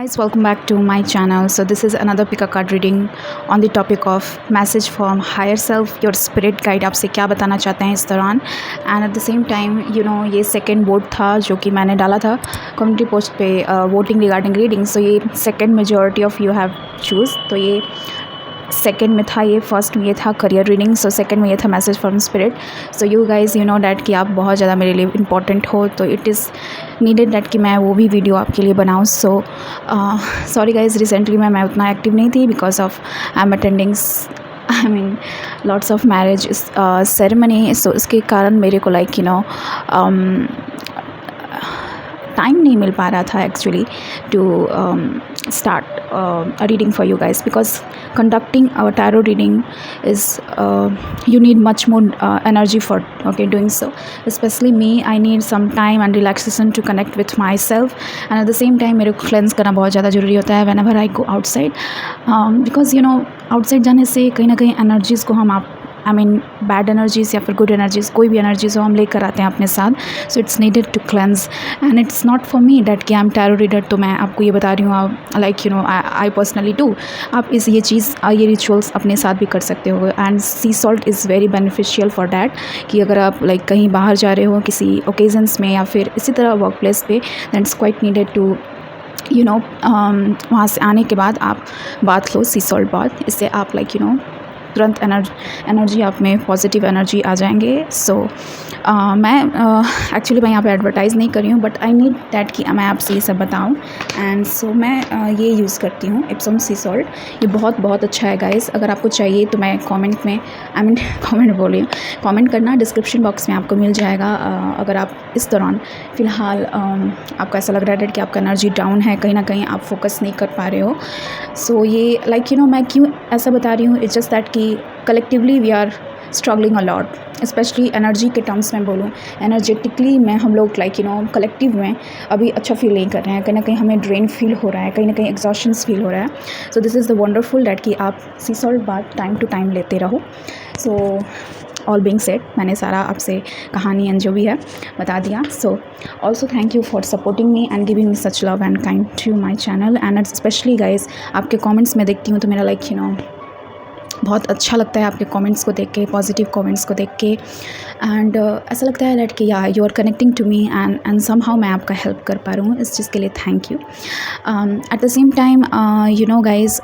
Guys, welcome back to my channel. So this is another pick a card reading on the topic of message from higher self, your spirit guide आपसे क्या बताना चाहते हैं इस दौरान. And eight the same time ये second vote था जो कि मैंने डाला था कम्युनिटी पोस्ट पे वोटिंग रिगार्डिंग रीडिंग. सो ये second majority of you have choose. तो ये सेकंड में था, ये फर्स्ट में ये था करियर रीडिंग. सो सेकंड में ये था message from spirit. So you guys you know that कि आप बहुत ज़्यादा मेरे लिए इंपॉर्टेंट हो, तो इट इज़ नीडेड डैट कि मैं वो भी वीडियो आपके लिए बनाऊँ. सो सॉरी गाइज, रिसेंटली मैं उतना एक्टिव नहीं थी because of I am attending lots of marriage ceremony. So इसके कारण मेरे को टाइम नहीं मिल पा रहा था actually to start a reading for you guys, because conducting our tarot reading is you need much more energy for doing so. Especially me, I need some time and relaxation to connect with myself, and at the same time मेरे को cleanse करना बहुत ज़्यादा ज़रूरी होता है whenever I go outside, because outside जाने से कहीं ना कहीं energies को हम बैड एनर्जीज़ या फिर गुड एनर्जीज़, कोई भी एनर्जीज़ हो हम लेकर आते हैं अपने साथ. So it's needed to cleanse, and it's not for me that कि आई एम टैरो रीडर. तो मैं आपको ये बता रही हूँ आई पर्सनली डू. आप ये रिचुअल्स अपने साथ भी कर सकते हो, and C salt is very beneficial for that. कि अगर आप कहीं बाहर जा रहे हो किसी ओकेजन्स में या फिर इसी तरह वर्क प्लेस पे, then it's quite needed to वहाँ से आने के बाद आप बात लो, सी सॉल्ट बात. इससे आप तुरंत एनर्जी आप में पॉजिटिव एनर्जी आ जाएंगे. सो मैं एक्चुअली मैं यहाँ पे एडवर्टाइज़ नहीं कर रही हूँ, बट आई नीड डैट कि मैं आपसे ये सब बताऊँ. एंड सो मैं ये यूज़ करती हूँ एप्सम सी सॉल्ट. ये बहुत बहुत अच्छा है गाइस. अगर आपको चाहिए तो मैं कमेंट में कमेंट करना, डिस्क्रिप्शन बॉक्स में आपको मिल जाएगा. अगर आप इस दौरान फ़िलहाल आपको ऐसा लग रहा है कि आपका एनर्जी डाउन है, कहीं ना कहीं आप फोकस नहीं कर पा रहे हो. सो ये मैं क्यों ऐसा बता रही हूँ, इट्स जस्ट दैट कि collectively we are struggling a lot. Specially energy के टर्म्स में बोलूँ, एनर्जेटिकली में हम लोग कलेक्टिव में अभी अच्छा फील नहीं कर रहे हैं. कहीं ना कहीं हमें ड्रेन फील हो रहा है, कहीं ना कहीं एग्जॉशंस फील हो रहा है. सो this is the wonderful that कि आप सी सॉल्ट बात टाइम टू टाइम लेते रहो. सो ऑल बीइंग सेड, मैंने सारा आपसे कहानी एंड जो भी है बता दिया. So also thank you for supporting me and giving me such love and kind to my channel. And specially guys आपके कॉमेंट्स में देखती हूँ तो मेरा बहुत अच्छा लगता है आपके कमेंट्स को देख के, पॉजिटिव कमेंट्स को देख के. एंड ऐसा लगता है दैट कि you are connecting to me and somehow मैं आपका हेल्प कर पा रहा हूँ. इस चीज़ के लिए thank you. Eight the same time guys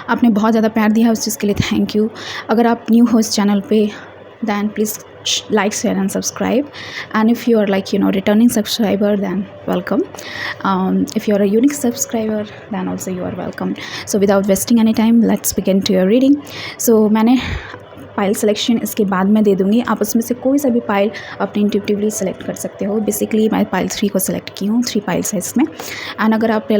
आपने बहुत ज़्यादा प्यार दिया है, उस चीज़ के लिए थैंक यू. अगर आप न्यू हो इस चैनल पे, then please like, share and subscribe. And if you are returning subscriber, then welcome. If you are a unique subscriber, then also you are welcome. So without wasting any time, let's begin to your reading. So मैंने pile selection इसके बाद में दे दूँगी. आप उसमें से कोई सा भी पाइल अपनी इंट्यूटिवली सेलेक्ट कर सकते हो. बेसिकली मैं पाइल 3 को सिलेक्ट की हूँ. 3 पाइल्स है इसमें. एंड अगर आपने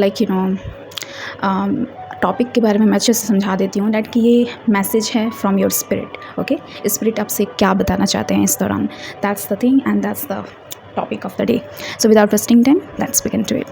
टॉपिक के बारे में मैं अच्छे से समझा देती हूँ डैट कि ये मैसेज है from your spirit. Okay, spirit आपसे क्या बताना चाहते हैं इस दौरान, that's the thing and that's the topic of the day. So without wasting time, let's begin to it.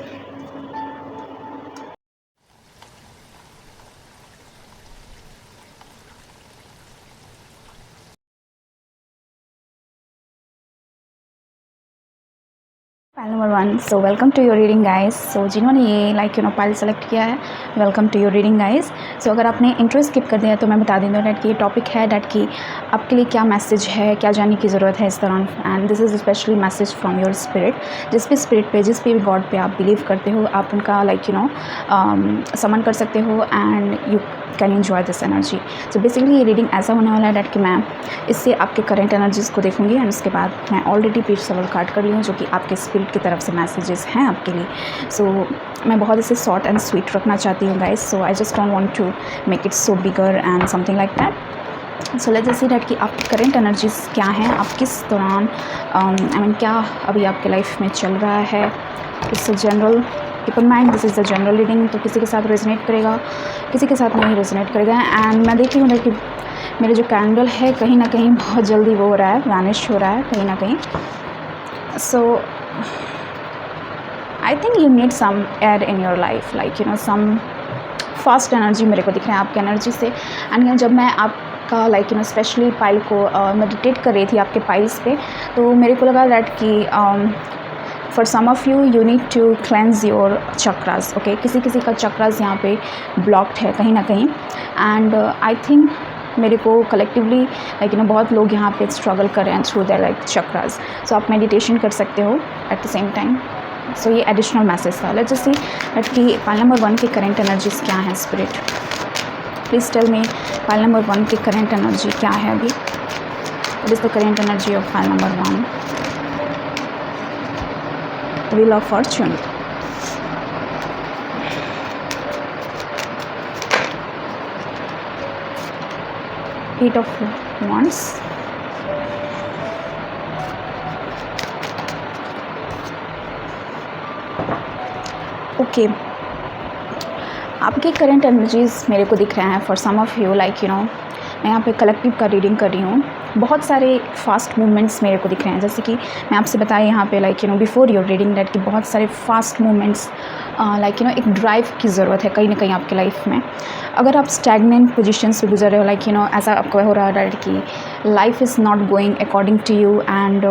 Pile number 1. So welcome to your reading guys. So जिन्होंने ये pile select किया है, welcome to your reading guys. So अगर आपने intro skip कर दिया तो मैं बता दें डैट कि ये टॉपिक है डैट कि आपके लिए क्या मैसेज है, क्या जानने की ज़रूरत है इस दौरान. And this is specially message from your spirit. जिस भी स्पिरिट पे, जिस भी गॉड पे आप बिलीव करते हो, आप उनका समन कर सकते हो and you can enjoy this energy. So basically ये रीडिंग ऐसा होने वाला है डैट कि मैं इससे आपके करेंट एनर्जीज़ को देखूँगी. एंड उसके बाद मैं ऑलरेडी पेज सवाल काट कर रही हूँ जो कि आपके स्पिरिट की तरफ से मैसेजेस हैं आपके लिए. सो मैं बहुत इसे शॉर्ट एंड स्वीट रखना चाहती हूँ guys. So I just don't want to make it so bigger and something like that. So let's see that कि आपकी करेंट एनर्जीज़ क्या हैं, आप किस दौरान क्या अभी आपके लाइफ में चल रहा है. It's a general, keep in mind this is the general reading. तो किसी के साथ रेजोनेट करेगा, किसी के साथ नहीं रेजोनेट करेगा. एंड मैं देख रही हूँ कि मेरे जो कैंडल है कहीं ना कहीं बहुत जल्दी वो हो रहा है, वैनिश हो रहा है कहीं ना कहीं. So I think you need some air in your life, some fast energy मेरे को दिख रहा है आपके एनर्जी से. एंड जब मैं आपका स्पेशली पाइल को मेडिटेट कर रही थी आपके पाइल्स पे, तो मेरे को लगा दैट कि for some of you need to cleanse your chakras, okay. किसी किसी का चक्रास यहाँ पे ब्लॉक्ड है कहीं ना कहीं, एंड आई थिंक मेरे को कलेक्टिवली लाइक बहुत लोग यहाँ पे स्ट्रगल कर रहे हैं थ्रू देयर लाइक चक्रास। सो आप मेडिटेशन कर सकते हो at the same time. So ये एडिशनल मैसेज था। लेट्स जस्ट सी दैट कि पाइल नंबर 1 की करेंट एनर्जीज क्या हैं। Spirit please tell me pile number 1 की करेंट एनर्जी क्या है अभी। What is the current energy of pile number 1? Wheel of fortune, eight of wands, okay. आपकी current energies मेरे को दिख रहे हैं for some of you like मैं यहाँ पे कलेक्टिव का रीडिंग कर रही हूँ। बहुत सारे फास्ट मूवमेंट्स मेरे को दिख रहे हैं, जैसे कि मैं आपसे बताया यहाँ पे like before your reading that कि बहुत सारे फास्ट मूवमेंट्स लाइक एक ड्राइव की ज़रूरत है कहीं ना कहीं आपके लाइफ में। अगर आप स्टैगनेंट पोजीशन से गुजर रहे हो लाइक ऐसा आपको हो रहा है कि life is not going according to you, and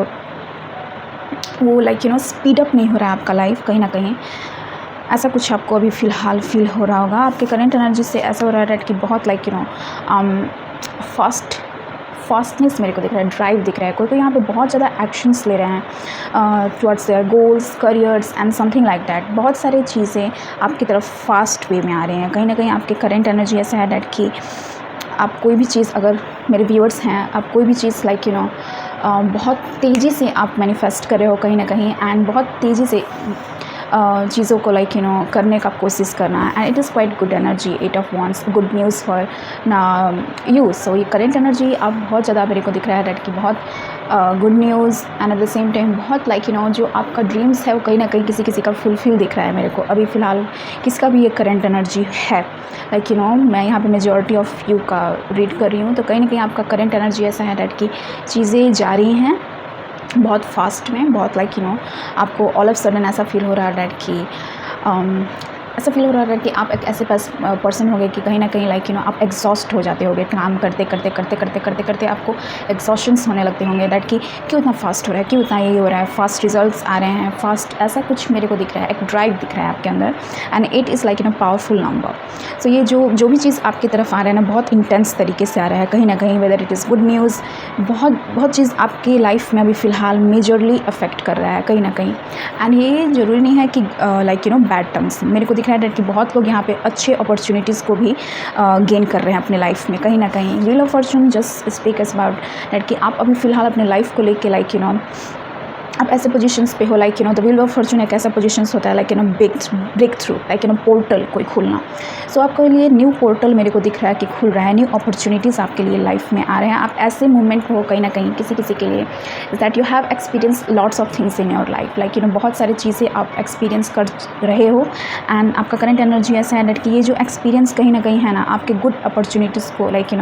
वो लाइक स्पीड अप नहीं हो रहा है आपका लाइफ कहीं ना कहीं, ऐसा कुछ आपको अभी फ़िलहाल फील हो रहा होगा। आपके करंट एनर्जी से ऐसा हो रहा है कि बहुत लाइक फास्टनेस मेरे को दिख रहा है, ड्राइव दिख रहा है। कोई यहाँ पे बहुत ज़्यादा एक्शंस ले रहे हैं towards their goals, careers and something like that. बहुत सारी चीज़ें आपकी तरफ फास्ट वे में आ रहे हैं कहीं ना कहीं। आपके करंट एनर्जी ऐसा है डैट कि आप कोई भी चीज़, अगर मेरे व्यूअर्स हैं, आप कोई भी चीज़ लाइक बहुत तेज़ी से आप मैनिफेस्ट कर रहे हो कहीं ना कहीं, एंड बहुत तेज़ी से चीज़ों को लाइक करने का कोशिश करना है, and it is quite good energy. 8 of wands, good news for you. So ये करेंट एनर्जी अब बहुत ज़्यादा मेरे को दिख रहा है दैट कि बहुत good news, and eight the same time बहुत लाइक जो आपका ड्रीम्स है वो कहीं ना कहीं किसी किसी का फुलफिल दिख रहा है मेरे को अभी फ़िलहाल। किसका भी ये करेंट एनर्जी है लाइक मैं यहाँ पे मेजॉरिटी ऑफ यू का रीड कर रही हूँ, तो कहीं ना कहीं आपका करेंट एनर्जी ऐसा है दैट कि चीज़ें जारी हैं बहुत फास्ट में, बहुत लाइक आपको ऑल ऑफ सडन ऐसा फील हो रहा है डैट कि ऐसा फील हो रहा है कि आप एक ऐसे पर्सन होगे कि कहीं ना कहीं लाइक आप एग्जॉस्ट हो जाते होगे काम करते करते करते करते करते करते आपको एग्जॉशंस होने लगते होंगे दैट कि क्यों इतना फास्ट हो रहा है, क्यों इतना ये हो रहा है, फास्ट रिजल्ट्स आ रहे हैं फास्ट, ऐसा कुछ मेरे को दिख रहा है। एक ड्राइव दिख रहा है आपके अंदर, and 8 is like powerful number. So ये जो भी चीज़ आपकी तरफ आ रहा है ना बहुत इंटेंस तरीके से आ रहा है कहीं ना कहीं, whether it is good news, बहुत चीज़ आपकी लाइफ में अभी फ़िलहाल मेजरली अफेक्ट कर रहा है कहीं ना कहीं। एंड ये ज़रूरी नहीं है कि लाइक बैड टर्म्स, मेरे को दिख रहा है डैट कि बहुत लोग यहाँ पे अच्छे अपॉर्चुनिटीज़ को भी गेन कर रहे हैं अपने लाइफ में कहीं ना कहीं। Wheel of Fortune just speak about that कि आप अभी फ़िलहाल अपने लाइफ को लेके लाइक आप ऐसे पोजीशंस पे हो like the wheel of fortune एक ऐसा पोजीशंस होता है like breakthrough like portal कोई खुलना। सो आपके लिए न्यू पोर्टल मेरे को दिख रहा है कि खुल रहा है, न्यू अपॉर्चुनिटीज़ आपके लिए लाइफ में आ रहे हैं। आप ऐसे मूवमेंट हो कहीं ना कहीं किसी किसी के लिए that you have experience lots of things in your life like बहुत सारी चीज़ें आप एक्सपीरियंस कर रहे हो, एंड आपका करंट एनर्जी ऐसा है दैट कि ये जो एक्सपीरियंस कहीं ना कहीं है ना आपके गुड अपॉर्चुनिटीज़ को लाइक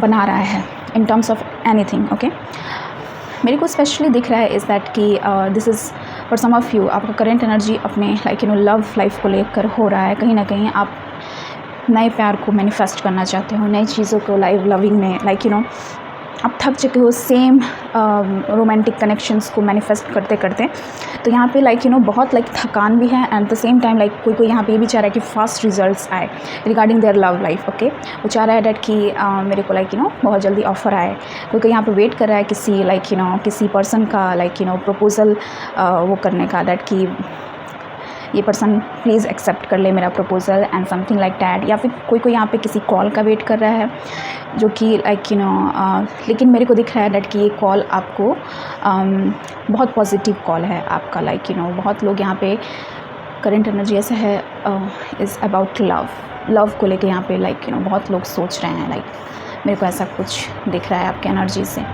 बना रहा है in terms of anything. Okay, मेरे को स्पेशली दिख रहा है इज़ दैट कि this is for some of you आपका करंट एनर्जी अपने लाइक लव लाइफ को लेकर हो रहा है कहीं ना कहीं। आप नए प्यार को मैनिफेस्ट करना चाहते हो, नई चीज़ों को लाइव लविंग में लाइक आप थक चुके हो सेम रोमांटिक कनेक्शंस को मैनिफेस्ट करते करते। तो यहाँ पे लाइक बहुत लाइक थकान भी है, eight the same time like कोई यहाँ पे ये भी चाह रहा है कि फास्ट रिजल्ट्स आए regarding their love life. Okay, वो चाह रहा है डैट कि मेरे को लाइक बहुत जल्दी ऑफर आए। कोई यहाँ पे वेट कर रहा है किसी लाइक किसी पर्सन का लाइक प्रपोजल वो करने का, दैट कि ये पर्सन प्लीज़ एक्सेप्ट कर ले मेरा proposal and something like that. या फिर कोई यहाँ पे किसी कॉल का वेट कर रहा है जो कि लाइक लेकिन मेरे को दिख रहा है डैट कि ये कॉल आपको बहुत पॉजिटिव कॉल है आपका लाइक बहुत लोग यहाँ पे करंट एनर्जी ऐसा है इज़ अबाउट लव को लेके यहाँ पे लाइक बहुत लोग सोच रहे हैं लाइक मेरे को ऐसा कुछ दिख रहा है आपके एनर्जी से।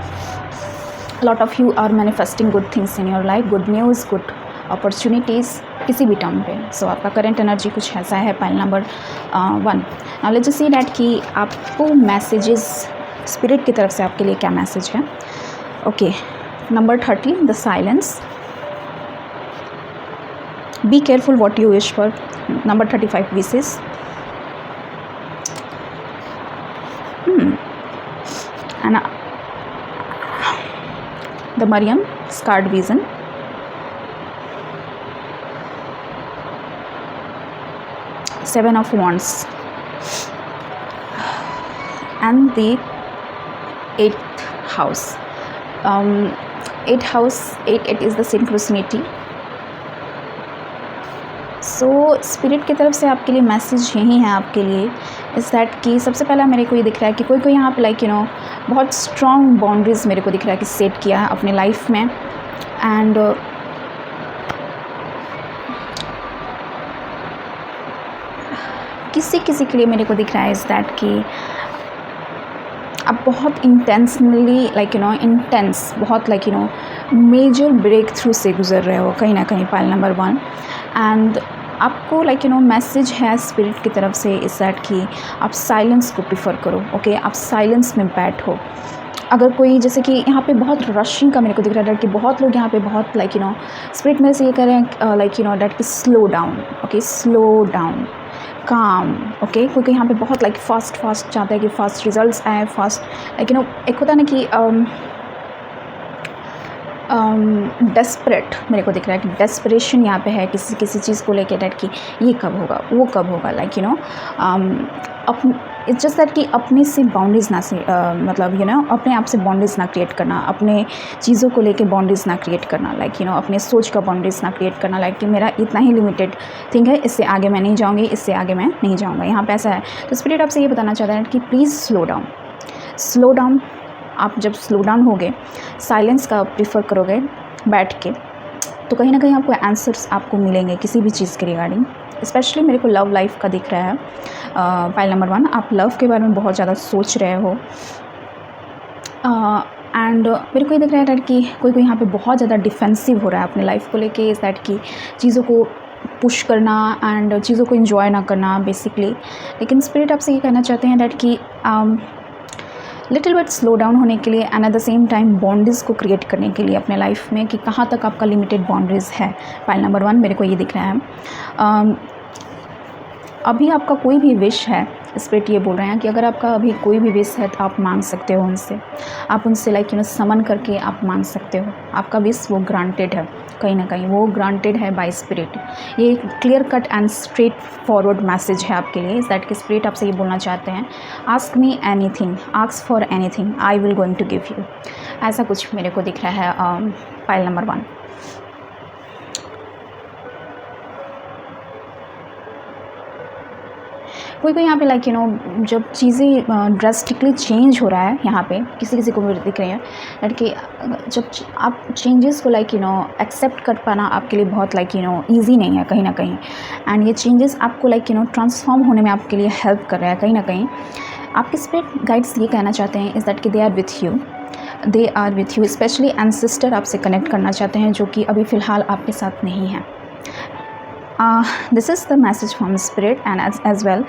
Lot of you are manifesting good things in your life, good news, good opportunities किसी भी टर्म पे। सो आपका करंट एनर्जी कुछ ऐसा है pile number 1। Now let's see that कि आपको मैसेजेस स्पिरिट की तरफ से आपके लिए क्या मैसेज है। Okay, number 30 the silence, be careful what you wish for. Number 35 wishes, and the Mariam scarred vision, 7 of Wands, and the 8th house. 8 house, 8 is the synchronicity. So spirit की तरफ से आपके लिए मैसेज यही है आपके लिए इस दैट कि सबसे पहला मेरे को ये दिख रहा है कि कोई यहाँ पे लाइक बहुत स्ट्रॉन्ग बाउंड्रीज मेरे को दिख रहा है कि सेट किया है अपने लाइफ में. एंड किसी के लिए मेरे को दिख रहा है इस दैट कि आप बहुत इंटेंसनली इंटेंस बहुत मेजर ब्रेक थ्रू से गुजर रहे हो कहीं ना कहीं, पाइल नंबर 1. एंड आपको मैसेज है स्पिरिट की तरफ से इस दैट कि आप साइलेंस को प्रीफर करो. ओके आप साइलेंस में बैठो. अगर कोई जैसे कि यहाँ पे बहुत रशिंग का मेरे को दिख रहा है कि बहुत लोग यहाँ पे बहुत स्पिरिट में से ये कह रहे हैं डैट कि slow down. Okay slow down, काम. ओके क्योंकि यहाँ पे बहुत फास्ट चाहते हैं कि फास्ट रिजल्ट्स आए, फास्ट एक होता है ना कि डेस्परेट मेरे को दिख रहा है कि डेस्परेशन यहाँ पे है किसी चीज़ को लेके डैट कि ये कब होगा वो कब होगा इट्स जस्ट दैट कि अपने से बाउंड्रीज ना से अपने आप से बाउंड्रीज ना क्रिएट करना, अपने चीज़ों को लेके बाउंड्रीज ना क्रिएट करना, अपने सोच का बाउंड्रीज ना क्रिएट करना, कि मेरा इतना ही लिमिटेड थिंग है, इससे आगे मैं नहीं जाऊँगी, इससे आगे मैं नहीं जाऊँगा. यहाँ पे ऐसा है. तो स्पिरिट आपसे ये बताना चाहता है कि प्लीज़ स्लो डाउन. आप जब स्लो डाउन होगे, साइलेंस का प्रीफर करोगे बैठ के, तो कहीं ना कहीं आपको आंसर्स आपको मिलेंगे किसी भी चीज़ के रिगार्डिंग. स्पेशली मेरे को लव लाइफ का दिख रहा है. पाइल नंबर 1 आप लव के बारे में बहुत ज़्यादा सोच रहे हो. एंड मेरे को ये दिख रहा है कि कोई यहाँ पे बहुत ज़्यादा डिफेंसिव हो रहा है अपने लाइफ को लेके, इस दैट की चीज़ों को पुश करना एंड चीज़ों को इन्जॉय ना करना बेसिकली. लेकिन स्पिरिट आपसे ये कहना चाहते हैं डैट कि लिटिल बिट स्लो डाउन होने के लिए and eight the same time boundaries को क्रिएट करने के लिए अपने लाइफ में कि कहाँ तक आपका लिमिटेड बाउंड्रीज़ है. पाइल नंबर 1 मेरे को ये दिख रहा है. अभी आपका कोई भी विश है, स्पिरिट ये बोल रहे हैं कि अगर आपका अभी कोई भी विश है तो आप मांग सकते हो उनसे. आप उनसे समन करके आप मांग सकते हो. आपका विश वो ग्रांटेड है, कहीं ना कहीं वो ग्रांटेड है बाय स्पिरिट. ये clear cut and straight forward message है आपके लिए. इस दैट के स्पिरिट आपसे ये बोलना चाहते हैं, ask me anything, ask for anything, I will going to give you. ऐसा कुछ मेरे को दिख रहा है पाइल नंबर 1. कोई यहाँ पे जब चीज़ें ड्रास्टिकली चेंज हो रहा है यहाँ पे किसी को भी दिख रही है लड़के, जब आप चेंजेस को एक्सेप्ट कर पाना आपके लिए बहुत ईजी नहीं है कहीं ना कहीं. एंड ये चेंजेस आपको ट्रांसफॉर्म होने में आपके लिए हेल्प कर रहा है कहीं ना कहीं. आपके स्पिरिट गाइड्स ये कहना चाहते हैं इज़ दैट कि they are with you. Specially ancestor आपसे कनेक्ट करना चाहते हैं जो कि अभी फ़िलहाल आपके साथ नहीं है. This is the message from spirit and as well.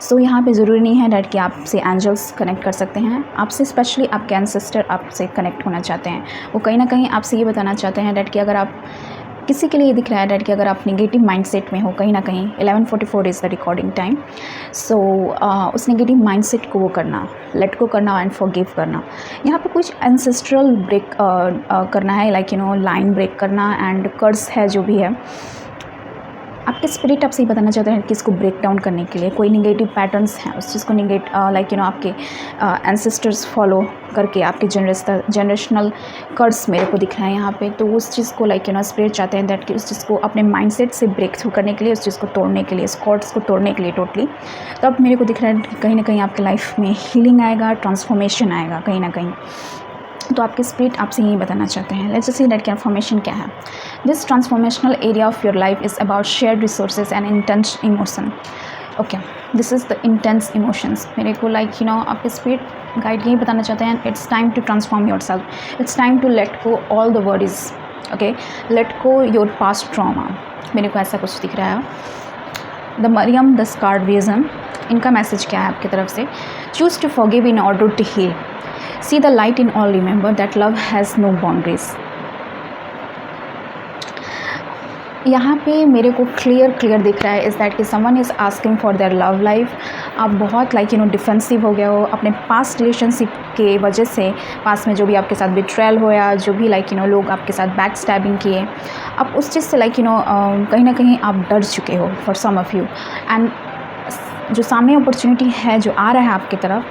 So यहाँ पे ज़रूरी नहीं है डैट कि आपसे एंजल्स कनेक्ट कर सकते हैं. आपसे स्पेशली आपके एंसेस्टर आपसे कनेक्ट होना चाहते हैं. वो कहीं ना कहीं आपसे ये बताना चाहते हैं डैट कि अगर आप किसी के लिए दिख रहा है डैट कि अगर आप नेगेटिव माइंडसेट में हो कहीं ना कहीं, 11:44 इज़ द रिकॉर्डिंग टाइम. सो उस नेगेटिव माइंडसेट को वो करना, लेट गो करना एंड फॉरगिव करना. यहाँ पे कुछ एंसेस्ट्रल ब्रेक करना है, लाइन ब्रेक करना एंड कर्स है जो भी है. आपके स्पिरिट आपसे ही बताना चाहते हैं कि इसको ब्रेक डाउन करने के लिए कोई निगेटिव पैटर्न्स हैं उस चीज़ को आपके एंसेस्टर्स फॉलो करके आपके जनरेशनल कर्स मेरे को दिख रहा है यहाँ पे. तो उस चीज़ को स्पिरिट चाहते हैं दैट कि उस चीज़ को अपने माइंडसेट से ब्रेक थ्रू करने के लिए, उस चीज़ को तोड़ने के लिए, इस कॉर्ड्स को तोड़ने के लिए टोटली. तो अब मेरे को दिख रहा है कि कहीं ना कहीं आपके लाइफ में हीलिंग आएगा, ट्रांसफॉर्मेशन आएगा कहीं ना कहीं. तो आपके स्पिरिट आपसे यही बताना चाहते हैं. लेट्स सी दैट ट्रांसफॉर्मेशन क्या है. This transformational area of your life is about shared resources and intense emotion. Okay this is the intense emotions. मेरे को आपके स्पिरिट गाइड यही बताना चाहते हैं, it's time to transform yourself. It's time to let go all the worries. Okay let go your past trauma. मेरे को ऐसा कुछ दिख रहा है. The Mariam the scarred vision, इनका मैसेज क्या है आपकी तरफ से. Choose to forgive in order to heal. See the light in all. Remember that love has no boundaries. यहाँ पे मेरे को क्लियर दिख रहा है इज़ दैट कि someone is asking for their love life. आप बहुत डिफेंसिव हो गए हो अपने पास्ट रिलेशनशिप के वजह से. पास्ट में जो भी आपके साथ बिट्रेयल होया, जो भी लोग आपके साथ बैक स्टैबिंग किए, अब उस चीज़ से कहीं ना कहीं आप डर चुके हो for some of you. And जो सामने अपॉर्चुनिटी है जो आ रहा है आपकी तरफ,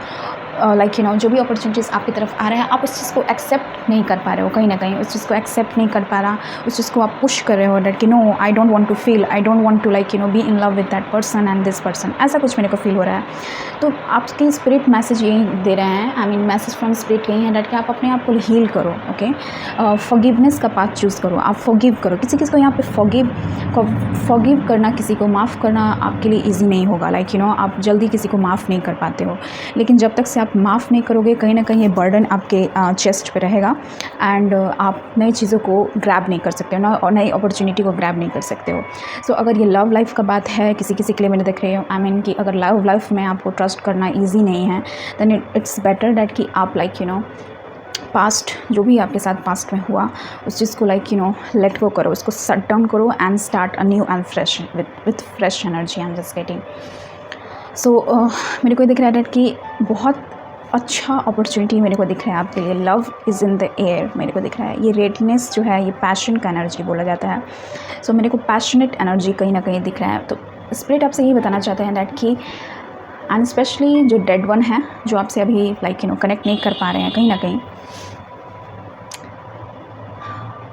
लाइक जो भी अपॉर्चुनिटीज़ आपकी तरफ आ रहे हैं, आप उस चीज़ को एक्सेप्ट नहीं कर पा रहे हो, कहीं ना कहीं उस चीज़ को एक्सेप्ट नहीं कर पा रहा, उस चीज़ को आप पुश कर रहे हो डेट कि no I don't want to feel, I don't want to like be in love with that person and this person, ऐसा कुछ मेरे को फील हो रहा है। तो आपके स्पिरिट मैसेज यही दे रहे हैं, I mean message from spirit यही है डेट कि आप अपने आप को हील करो, ओके, फॉरगिवनेस का पाथ चूज़ करो, आप फॉरगिव करो किसी को यहाँ पे फॉरगिव करना, किसी को माफ़ करना आपके लिए ईजी नहीं होगा, लाइक आप जल्दी किसी को माफ़ नहीं कर पाते हो, लेकिन जब तक से आप माफ़ नहीं करोगे कहीं ना कहीं ये बर्डन आपके चेस्ट पे रहेगा एंड आप नई चीज़ों को ग्रैब नहीं कर सकते हो ना, और नई अपॉर्चुनिटी को ग्रैब नहीं कर सकते हो। सो अगर ये लव लाइफ का बात है, किसी के लिए मैंने देख रही हूँ, आई मीन कि अगर लव लाइफ में आपको ट्रस्ट करना ईजी नहीं है, देन इट्स बेटर डेट कि आप लाइक पास्ट जो भी आपके साथ पास्ट में हुआ उस चीज़ को लाइक लेट गो करो, उसको शट डाउन करो and start a new and fresh with fresh energy. I am just getting so मेरे को दिख रहा है कि बहुत अच्छा अपॉर्चुनिटी मेरे को दिख रहा है आपके लिए, love is in the air मेरे को दिख रहा है। ये रेडनेस जो है ये पैशन का एनर्जी बोला जाता है, सो मेरे को पैशनेट एनर्जी कहीं ना कहीं दिख रहा है। तो स्पिरिट आपसे यही बताना चाहते हैं दैट कि एंड स्पेशली जो डेड वन है जो आपसे अभी लाइक कनेक्ट नहीं कर पा रहे हैं कहीं ना कहीं,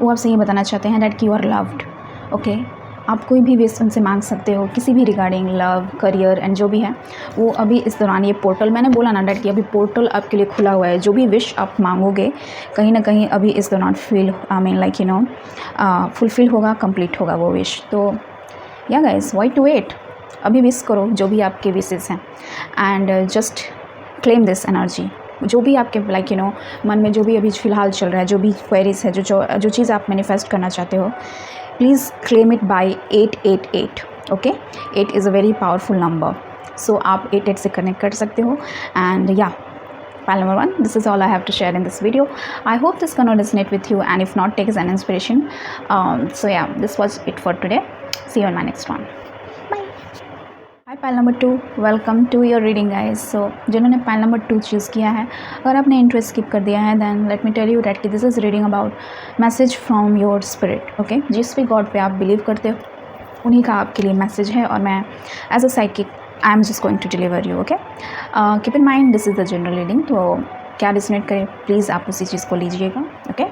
वो आपसे ये बताना चाहते हैं दैट कि यू आर लव्ड, ओके। आप कोई भी विश उनसे मांग सकते हो किसी भी रिगार्डिंग लव, करियर एंड जो भी है वो अभी इस दौरान ये पोर्टल, मैंने बोला ना डेट कि अभी पोर्टल आपके लिए खुला हुआ है, जो भी विश आप मांगोगे कहीं ना कहीं अभी इस दौरान फुलफ़िल होगा, कंप्लीट होगा वो विश। तो या गाइस व्हाई टू वेट, अभी विश करो जो भी आपके विशेस हैं and just claim this energy. जो भी आपके लाइक मन में जो भी अभी फ़िलहाल चल रहा है, जो भी क्वेरीज है, जो चीज़ आप मैनिफेस्ट करना चाहते हो, please claim it by 888, okay. 8 is a very powerful number, so आप 88 से कनेक्ट कर सकते हो। एंड या pile number 1, this is all I have to share in this video. I hope this gonna resonate with you, and if not, take as an inspiration. So yeah, this was it for today. See you in my next one. Hi pile number 2, welcome to your reading guys. So जिन्होंने pile number 2 choose किया है, अगर आपने interest skip कर दिया है then let me tell you that this is reading about message from your spirit, okay. जिस भी गॉड पे आप बिलीव करते हो उन्हीं का आपके लिए मैसेज है, और मैं as a psychic I am just going to deliver you, okay. Keep in mind this is the general reading, तो क्या रिजोनेट करे प्लीज़ आप उसी चीज़ को लीजिएगा, ओके।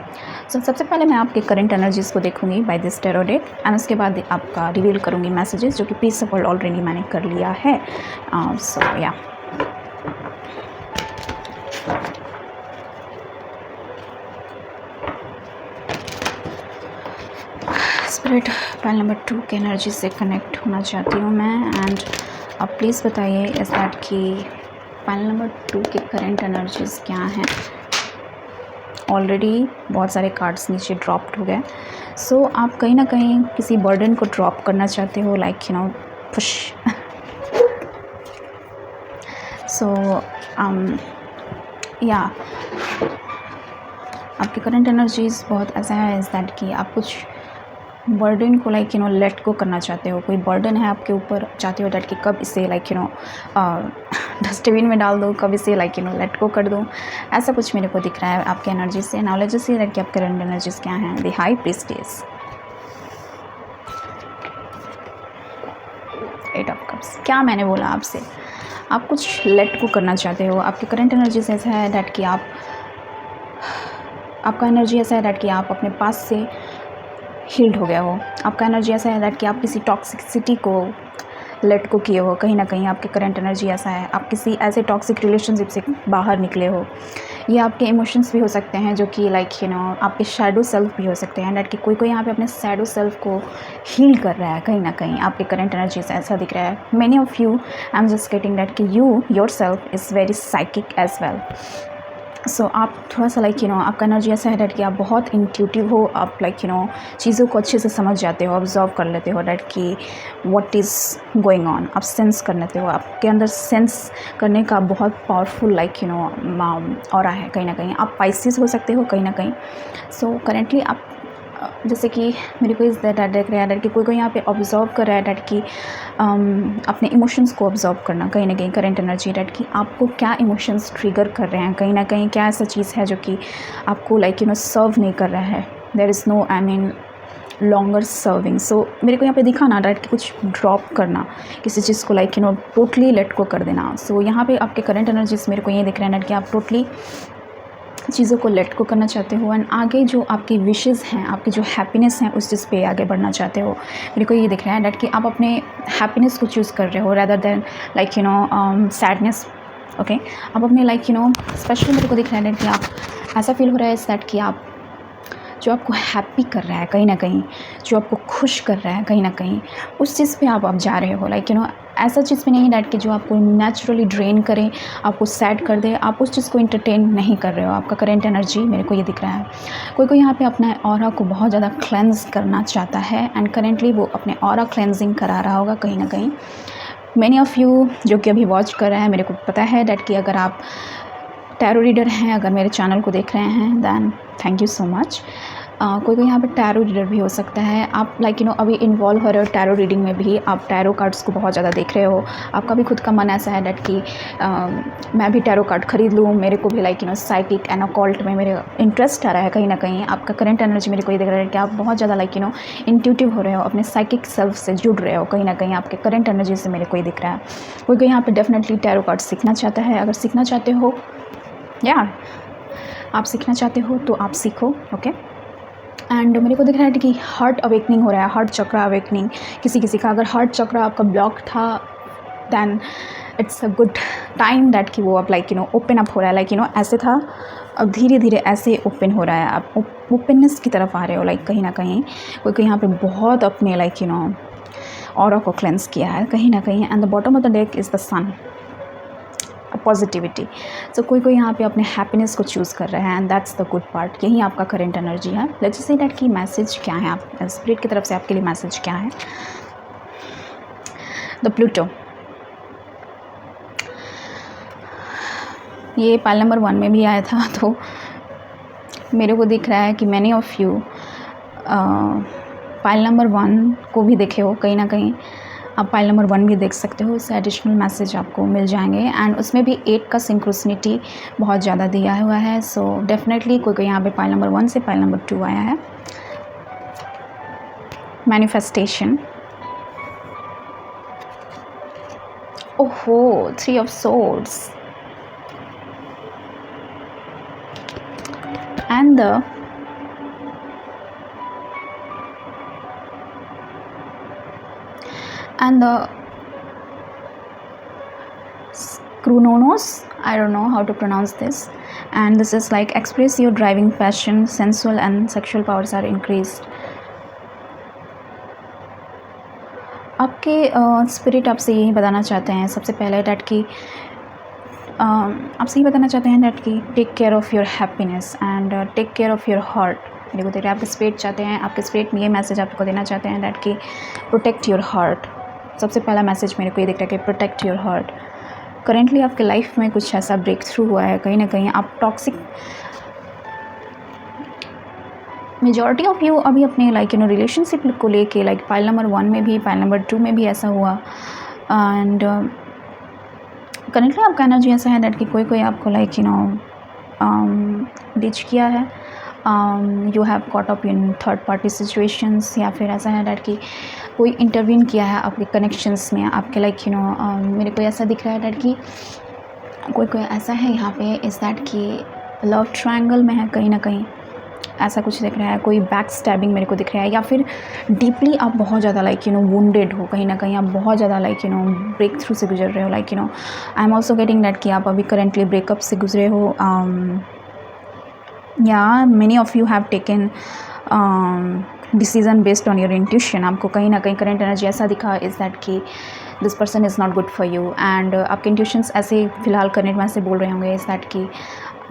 सो सबसे पहले मैं आपके करंट एनर्जीज़ को देखूंगी by this tarot deck, and उसके बाद आपका रिवील करूंगी मैसेजेस जो कि पीस ऑफ वर्ल्ड ऑलरेडी मैंने कर लिया है। सो या स्पिरिट पाइल नंबर 2 के एनर्जी से कनेक्ट होना चाहती हूँ मैं, एंड अब प्लीज़ बताइए इस दैट कि पाइल नंबर 2 के करंट एनर्जीज़ क्या हैं। ऑलरेडी बहुत सारे कार्ड्स नीचे ड्रॉप्ड हो गए, सो आप कहीं ना कहीं किसी बर्डन को ड्रॉप करना चाहते हो, लाइक पुश। सो या आपके करंट एनर्जीज़ बहुत ऐसा है इज़ दैट कि आप कुछ बर्डन को लाइक लेट गो करना चाहते हो। कोई बर्डन है आपके ऊपर, चाहते हो डेट कि कब इसे लाइक डस्टबिन में डाल दो, कब इसे लाइक लेट गो कर दो, ऐसा कुछ मेरे को दिख रहा है आपके एनर्जी से। नॉलेज से दैट कि आपके करंट एनर्जीज़ क्या हैं। The high priestess, 8 of cups. क्या मैंने बोला आपसे, आप कुछ लेट गो करना चाहते हो। आपके करंट एनर्जी से ऐसा है दैट कि आपका एनर्जी ऐसा है दैट कि आप अपने पास से हील्ड हो गया हो। आपका एनर्जी ऐसा है दैट कि आप किसी टॉक्सिसिटी को लेट को किए हो। कहीं ना कहीं आपके करंट एनर्जी ऐसा है, आप किसी ऐसे टॉक्सिक रिलेशनशिप से बाहर निकले हो। ये आपके इमोशंस भी हो सकते हैं जो कि लाइक आपके शैडो सेल्फ भी हो सकते हैं, दैट कि कोई यहाँ पे अपने शैडो सेल्फ को हील कर रहा है। कहीं ना कहीं आपके करंट एनर्जी से ऐसा दिख रहा है। Many of you I am just getting that कि you yourself is very psychic as well. So आप थोड़ा सा लाइक आपका एनर्जी ऐसा है डैट कि आप बहुत इंट्यूटिव हो। आप लाइक चीज़ों को अच्छे से समझ जाते हो, ऑब्जर्व कर लेते हो डैट कि व्हाट इज़ गोइंग ऑन। आप सेंस कर लेते हो, आपके अंदर सेंस करने का बहुत पावरफुल लाइक ऑरा है। कहीं ना कहीं आप पाइसेस हो सकते हो कहीं ना कहीं। सो करेंटली आप जैसे कि मेरे को इस दैट देख रहा है डैट कि कोई यहाँ पे ऑब्जर्व कर रहा है डैट कि अपने इमोशंस को ऑब्जर्व करना। कहीं ना कहीं करंट एनर्जी डैट कि आपको क्या इमोशंस ट्रिगर कर रहे हैं। कहीं ना कहीं क्या ऐसा चीज़ है जो कि आपको लाइक सर्व नहीं कर रहा है। There is no I mean longer serving. So मेरे को यहाँ पे दिखा ना डैट कि कुछ ड्रॉप करना, किसी चीज़ को लाइक टोटली लेट को कर देना। सो यहाँ पे आपके करंट एनर्जीज मेरे को ये दिख रहा है डैट कि आप टोटली चीज़ों को लेट को करना चाहते हो एंड आगे जो आपकी विशेज़ हैं, आपकी जो हैप्पीनेस हैं उस चीज़ पे आगे बढ़ना चाहते हो। मेरे को ये दिख रहा है डैट कि आप अपने हैप्पीनेस को चूज़ कर रहे हो rather than like sadness. Okay, आप अपने स्पेशली मेरे को दिख रहा है डैट कि आप ऐसा फील हो रहा है दैट कि आप जो आपको हैप्पी कर रहा है कहीं ना कहीं, जो आपको खुश कर रहा है कहीं ना कहीं, उस चीज़ पे आप जा रहे हो। ऐसा चीज़ भी नहीं है डैट कि जो आपको नेचुरली ड्रेन करे, आपको सैड कर दे, आप उस चीज़ को इंटरटेन नहीं कर रहे हो। आपका करेंट एनर्जी मेरे को ये दिख रहा है, कोई यहाँ पे अपना ऑरा को बहुत ज़्यादा क्लेंज करना चाहता है एंड करेंटली वो अपने ऑरा क्लेंजिंग करा रहा होगा कहीं ना कहीं। मैनी ऑफ़ यू जो कि अभी वॉच कर रहे हैं, मेरे को पता है डैट कि अगर आप टैरो रीडर हैं, अगर मेरे चैनल को देख रहे हैं then thank you so much. कोई यहाँ पे टैरो रीडर भी हो सकता है। आप अभी इन्वॉल्व हो रहे हो टैरो रीडिंग में भी, आप टैरो कार्ड्स को बहुत ज़्यादा देख रहे हो। आपका भी खुद का मन ऐसा है डैट कि मैं भी टैरो कार्ड ख़रीद लूँ, मेरे को भी साइकिक एंड ऑकल्ट में मेरे इंटरेस्ट आ रहा है कहीं ना कहीं। आपका करंट एनर्जी मेरे को ये दिख रहा है कि आप बहुत ज़्यादा इंट्यूटिव हो रहे हो, अपने साइकिक सेल्फ से जुड़ रहे हो कहीं ना कहीं। आपके करंट एनर्जी से मेरे को ये दिख रहा है। कोई यहाँ पर डेफिनेटली टैरो कार्ड सीखना चाहता है। अगर सीखना चाहते हो आप सीखना चाहते हो तो आप सीखो। ओके, एंड मेरे को दिख रहा है कि हार्ट अवेकनिंग हो रहा है, हार्ट चक्र अवेकनिंग। किसी का अगर हार्ट चक्र आपका ब्लॉक था then it's a good time that कि वो अब ओपन अप हो रहा है। ऐसे था, अब धीरे धीरे ऐसे ओपन हो रहा है, आप ओपननेस की तरफ आ रहे हो कहीं ना कहीं। कोई यहाँ पे बहुत अपने ऑरा को क्लेंस किया है कहीं ना कहीं। And the bottom of the deck is the sun, positivity. So कोई यहाँ पे अपने हैप्पीनेस को चूज़ कर रहा है and that's the good part. यही आपका करेंट एनर्जी है। लेट्स से दैट की मैसेज क्या है, आप स्पिरिट की तरफ से आपके लिए मैसेज क्या है। द प्लूटो, ये पाइल नंबर 1 में भी आया था, तो मेरे को दिख रहा है कि many of you pile number 1 को भी देखे हो कहीं ना कहीं। आप पाइल नंबर 1 भी देख सकते हो, उससे एडिशनल मैसेज आपको मिल जाएंगे एंड उसमें भी 8 का सिंक्रोसिटी बहुत ज़्यादा दिया हुआ है। सो डेफिनेटली कोई यहाँ पे पाइल नंबर 1 से पाइल नंबर 2 आया है। मैनिफेस्टेशन, ओहो 3 of swords and the and the Chronos, I don't know how to pronounce this, and this is like express your driving passion, sensual and sexual powers are increased। आपके spirit आपसे यही बताना चाहते हैं सबसे पहले डैट कि आपसे ये बताना चाहते हैं डैट कि take care of your happiness and take care of your heart. मेरे को देख रहे हैं आपके स्पिरिट चाहते हैं, आपके स्पिरिट में ये मैसेज आपको देना चाहते हैं डैट कि प्रोटेक्ट योर हार्ट। सबसे पहला मैसेज मेरे को ये दिख रहा है कि प्रोटेक्ट योर हार्ट। करेंटली आपके लाइफ में कुछ ऐसा ब्रेक थ्रू हुआ है कहीं ना कहीं। आप टॉक्सिक, मेजॉरिटी ऑफ यू अभी अपने रिलेशनशिप को लेके पाइल नंबर 1 में भी, पाइल नंबर 2 में भी ऐसा हुआ एंड करेंटली आपका एनर्जी ऐसा है डैट कि कोई आपको डिच किया है, you have caught up in third party situations, या फिर ऐसा है डैट कि कोई इंटरवीन किया है आपके कनेक्शंस में, आपके मेरे को ऐसा दिख रहा है डैट कि कोई ऐसा है यहाँ पे इस दैट कि लव ट्रायंगल में है कहीं ना कहीं, ऐसा कुछ दिख रहा है। कोई बैक स्टैबिंग मेरे को दिख रहा है, या फिर डीपली आप बहुत ज़्यादा वुंडेड हो कहीं ना कहीं, आप बहुत ज़्यादा ब्रेक थ्रू से गुजर रहे हो। I am also getting that कि आप अभी करेंटली ब्रेकअप से गुजरे हो, या many of you have taken decision based on your intuition. आपको कहीं ना कहीं करंट एनर्जी ऐसा दिखा इज़ दैट कि this person is not good for you and आपके इंट्यूशंस ऐसे फ़िलहाल करंट में ऐसे बोल रहे होंगे इज़ दैट कि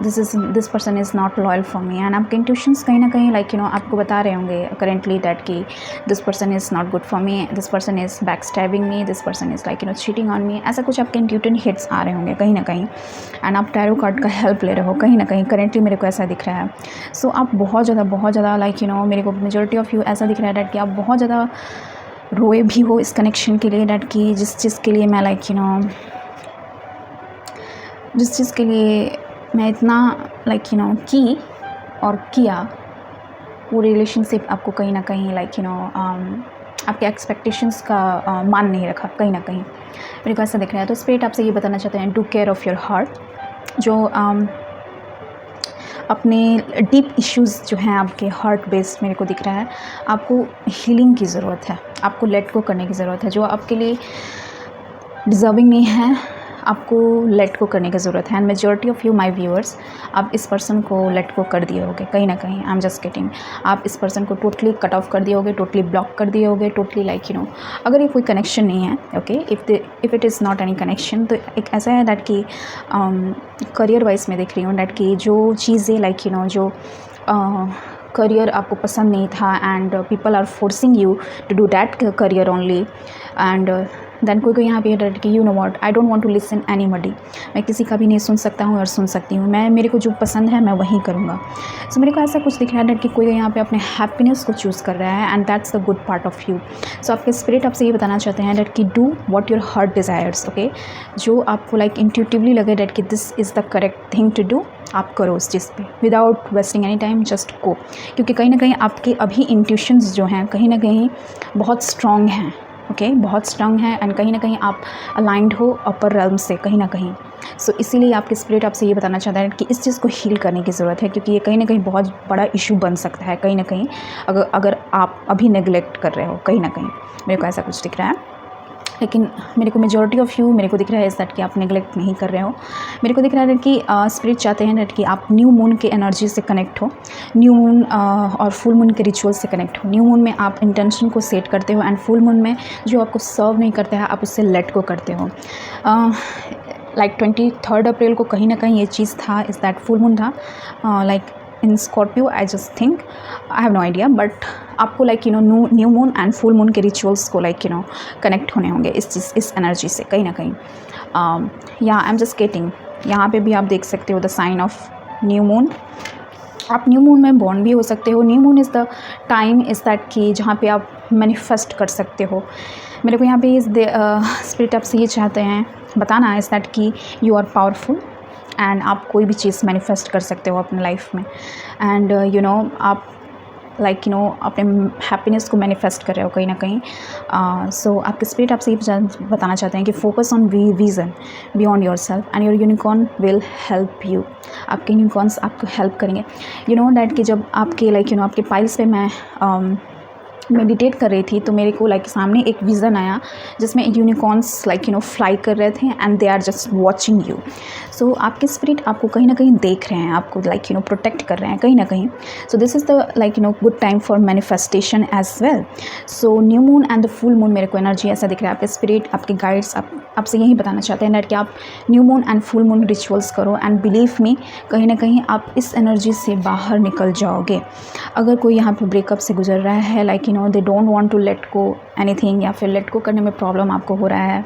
this person is not loyal for me and आपके इंट्यूशंस कहीं ना कहीं आपको बता रहे होंगे करेंटली दैट कि this person is not good for me, this person is back stabbing me, this person is cheating on me. ऐसा कुछ आपके इंट्यूटन हिट्स आ रहे होंगे कहीं ना कहीं एंड आप टैरो कार्ड का हेल्प ले रहे हो कहीं ना कहीं। करेंटली मेरे को ऐसा दिख रहा है। सो आप बहुत ज़्यादा मेरे को मेजॉरिटी ऑफ़ यू ऐसा दिख रहा है डैट कि आप बहुत ज़्यादा रोए भी हो इस कनेक्शन के लिए डैट कि जिस चीज़ के लिए मैं जिस चीज़ के लिए मैं इतना की और किया वो रिलेशनशिप आपको कहीं ना कहीं लाइक आपके एक्सपेक्टेशंस का मान नहीं रखा कहीं ना कहीं, मेरे को ऐसा दिख रहा है। तो स्पिरिट आपसे ये बताना चाहते हैं, do care of your heart. जो अपने डीप इश्यूज़ जो हैं आपके हार्ट बेस्ड मेरे को दिख रहा है, आपको हीलिंग की ज़रूरत है, आपको लेट गो करने की ज़रूरत है। जो आपके लिए डिज़र्विंग नहीं है, आपको लेट गो करने की ज़रूरत है। And majority of you my viewers, आप इस पर्सन को लेट गो कर दिए होगे कहीं ना कहीं। आई एम जस्ट गेटिंग, आप इस पर्सन को टोटली कट ऑफ कर दिए होगे, टोटली ब्लॉक कर दिए होगे, टोटली लाइक अगर ये कोई कनेक्शन नहीं है, okay, if it is not any connection, तो एक ऐसा है दैट कि करियर वाइज मैं देख रही हूँ दैट कि जो चीज़ें लाइक जो करियर आपको पसंद नहीं था and people are forcing you to do that career only, and then कोई यहाँ पे है कि you know what, I don't want to listen anybody, मैं किसी का भी नहीं सुन सकता हूँ और सुन सकती हूँ, मैं मेरे को जो पसंद है मैं वही करूँगा। सो मेरे को ऐसा कुछ दिख रहा है कि कोई यहाँ पे अपने हैप्पीनेस को चूज़ कर रहा है and that's the good part of you. So आपके स्पिरिट आपसे ये बताना चाहते हैं दैट कि do what your heart desires, okay, जो आपको लाइक इंट्यूटिवली लगे दैट कि this is the correct thing to do, आप करो उस चीज़ पे without wasting any time, just go. क्योंकि कहीं ना कहीं आपके अभी इंट्यूशंस जो हैं कहीं ना कहीं बहुत स्ट्रॉन्ग हैं, ओके, बहुत स्ट्रॉन्ग है एंड कहीं ना कहीं आप अलाइंड हो अपर रेल्म से कहीं ना कहीं। सो इसीलिए आपके स्पिरिट आपसे ये बताना चाहता है कि इस चीज़ को हील करने की ज़रूरत है, क्योंकि ये कहीं ना कहीं बहुत बड़ा इशू बन सकता है कहीं ना कहीं, अगर आप अभी नेगलेक्ट कर रहे हो कहीं ना कहीं, मेरे को ऐसा कुछ दिख रहा है। लेकिन मेरे को मेजॉरिटी ऑफ़ यू मेरे को दिख रहा है इस दैट कि आप नेगलेक्ट नहीं कर रहे हो। मेरे को दिख रहा है कि स्पिरिट चाहते हैं दैट कि आप न्यू मून के एनर्जी से कनेक्ट हो, न्यू मून और फुल मून के रिचुअल से कनेक्ट हो। न्यू मून में आप इंटेंशन को सेट करते हो एंड फुल मून में जो आपको सर्व नहीं करता है आप उससे लेट गो करते हो। लाइक 23 अप्रैल को कहीं ना कहीं ये चीज़ था, इस दैट फुल मून था like in Scorpio, I just think, I have no idea, but आपको like new moon and full moon के रिचुअल्स को लाइक कनेक्ट होने होंगे इस एनर्जी से कहीं ना कहीं। या आई एम जस्ट गेटिंग, यहाँ पे भी आप देख सकते हो the sign of new moon. आप न्यू मून में बॉर्न भी हो सकते हो। New moon is the time is that कि जहाँ पे आप मैनिफेस्ट कर सकते हो। मेरे को यहाँ पे इस स्पिरिट आपसे ये चाहते हैं बताना इज़ दैट कि यू आर पावरफुल एंड आप कोई भी चीज़ मैनिफेस्ट कर सकते हो अपने लाइफ में, एंड आप लाइक अपने हैप्पीनेस को मैनिफेस्ट कर रहे हो कहीं ना कहीं। सो आपके स्पिरिट आपसे ये बताना चाहते हैं कि focus on vision beyond your self and your unicorn will help you. आपके यूनिकॉर्न्स आपको हेल्प करेंगे। दैट कि जब आपके लाइक आपके पाइल्स पे मैं मेडिटेट कर रही थी तो मेरे को लाइक सामने एक विज़न आया जिसमें यूनिकॉर्न्स लाइक फ्लाई कर रहे थे and they are just watching you. So आपके स्पिरिट आपको कहीं ना कहीं देख रहे हैं, आपको लाइक प्रोटेक्ट कर रहे हैं कहीं ना कहीं। So this is the like good time for manifestation as well. So new moon and the full moon मेरे को एनर्जी ऐसा दिख रहा है। आपके स्पिरिट आपके गाइड्स आपसे यही बताना चाहते हैं कि आप new moon and full moon rituals करो एंड बिलीव मी कहीं ना कहीं आप इस एनर्जी से बाहर निकल जाओगे। अगर कोई यहाँ पे ब्रेकअप से गुजर रहा है like they don't want to let go anything, या फिर लेट गो करने में प्रॉब्लम आपको हो रहा है,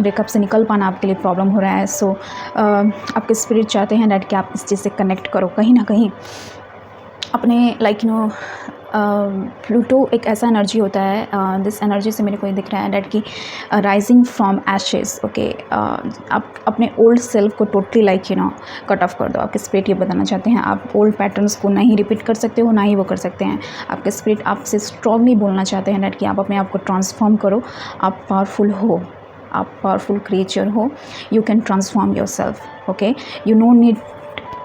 ब्रेकअप से निकल पाना आपके लिए प्रॉब्लम हो रहा है, सो आपके स्पिरिट चाहते हैं दैट कि आप इस चीज़ से कनेक्ट करो कहीं ना कहीं अपने लाइक प्लूटो एक ऐसा एनर्जी होता है, दिस एनर्जी से मेरे को ये दिख रहा है दैट कि राइजिंग फ्रॉम एशेस, ओके, आप अपने ओल्ड सेल्फ को टोटली लाइक कट ऑफ कर दो। आपके स्पिरिट ये बताना चाहते हैं आप ओल्ड पैटर्न्स को नहीं रिपीट कर सकते हो, ना ही वो कर सकते हैं। आपके स्पिरिट आपसे स्ट्रांगली बोलना चाहते हैं दैट कि आप अपने आप को ट्रांसफॉर्म करो, आप पावरफुल हो, आप पावरफुल क्रिएचर हो, you can transform yourself, okay, you no need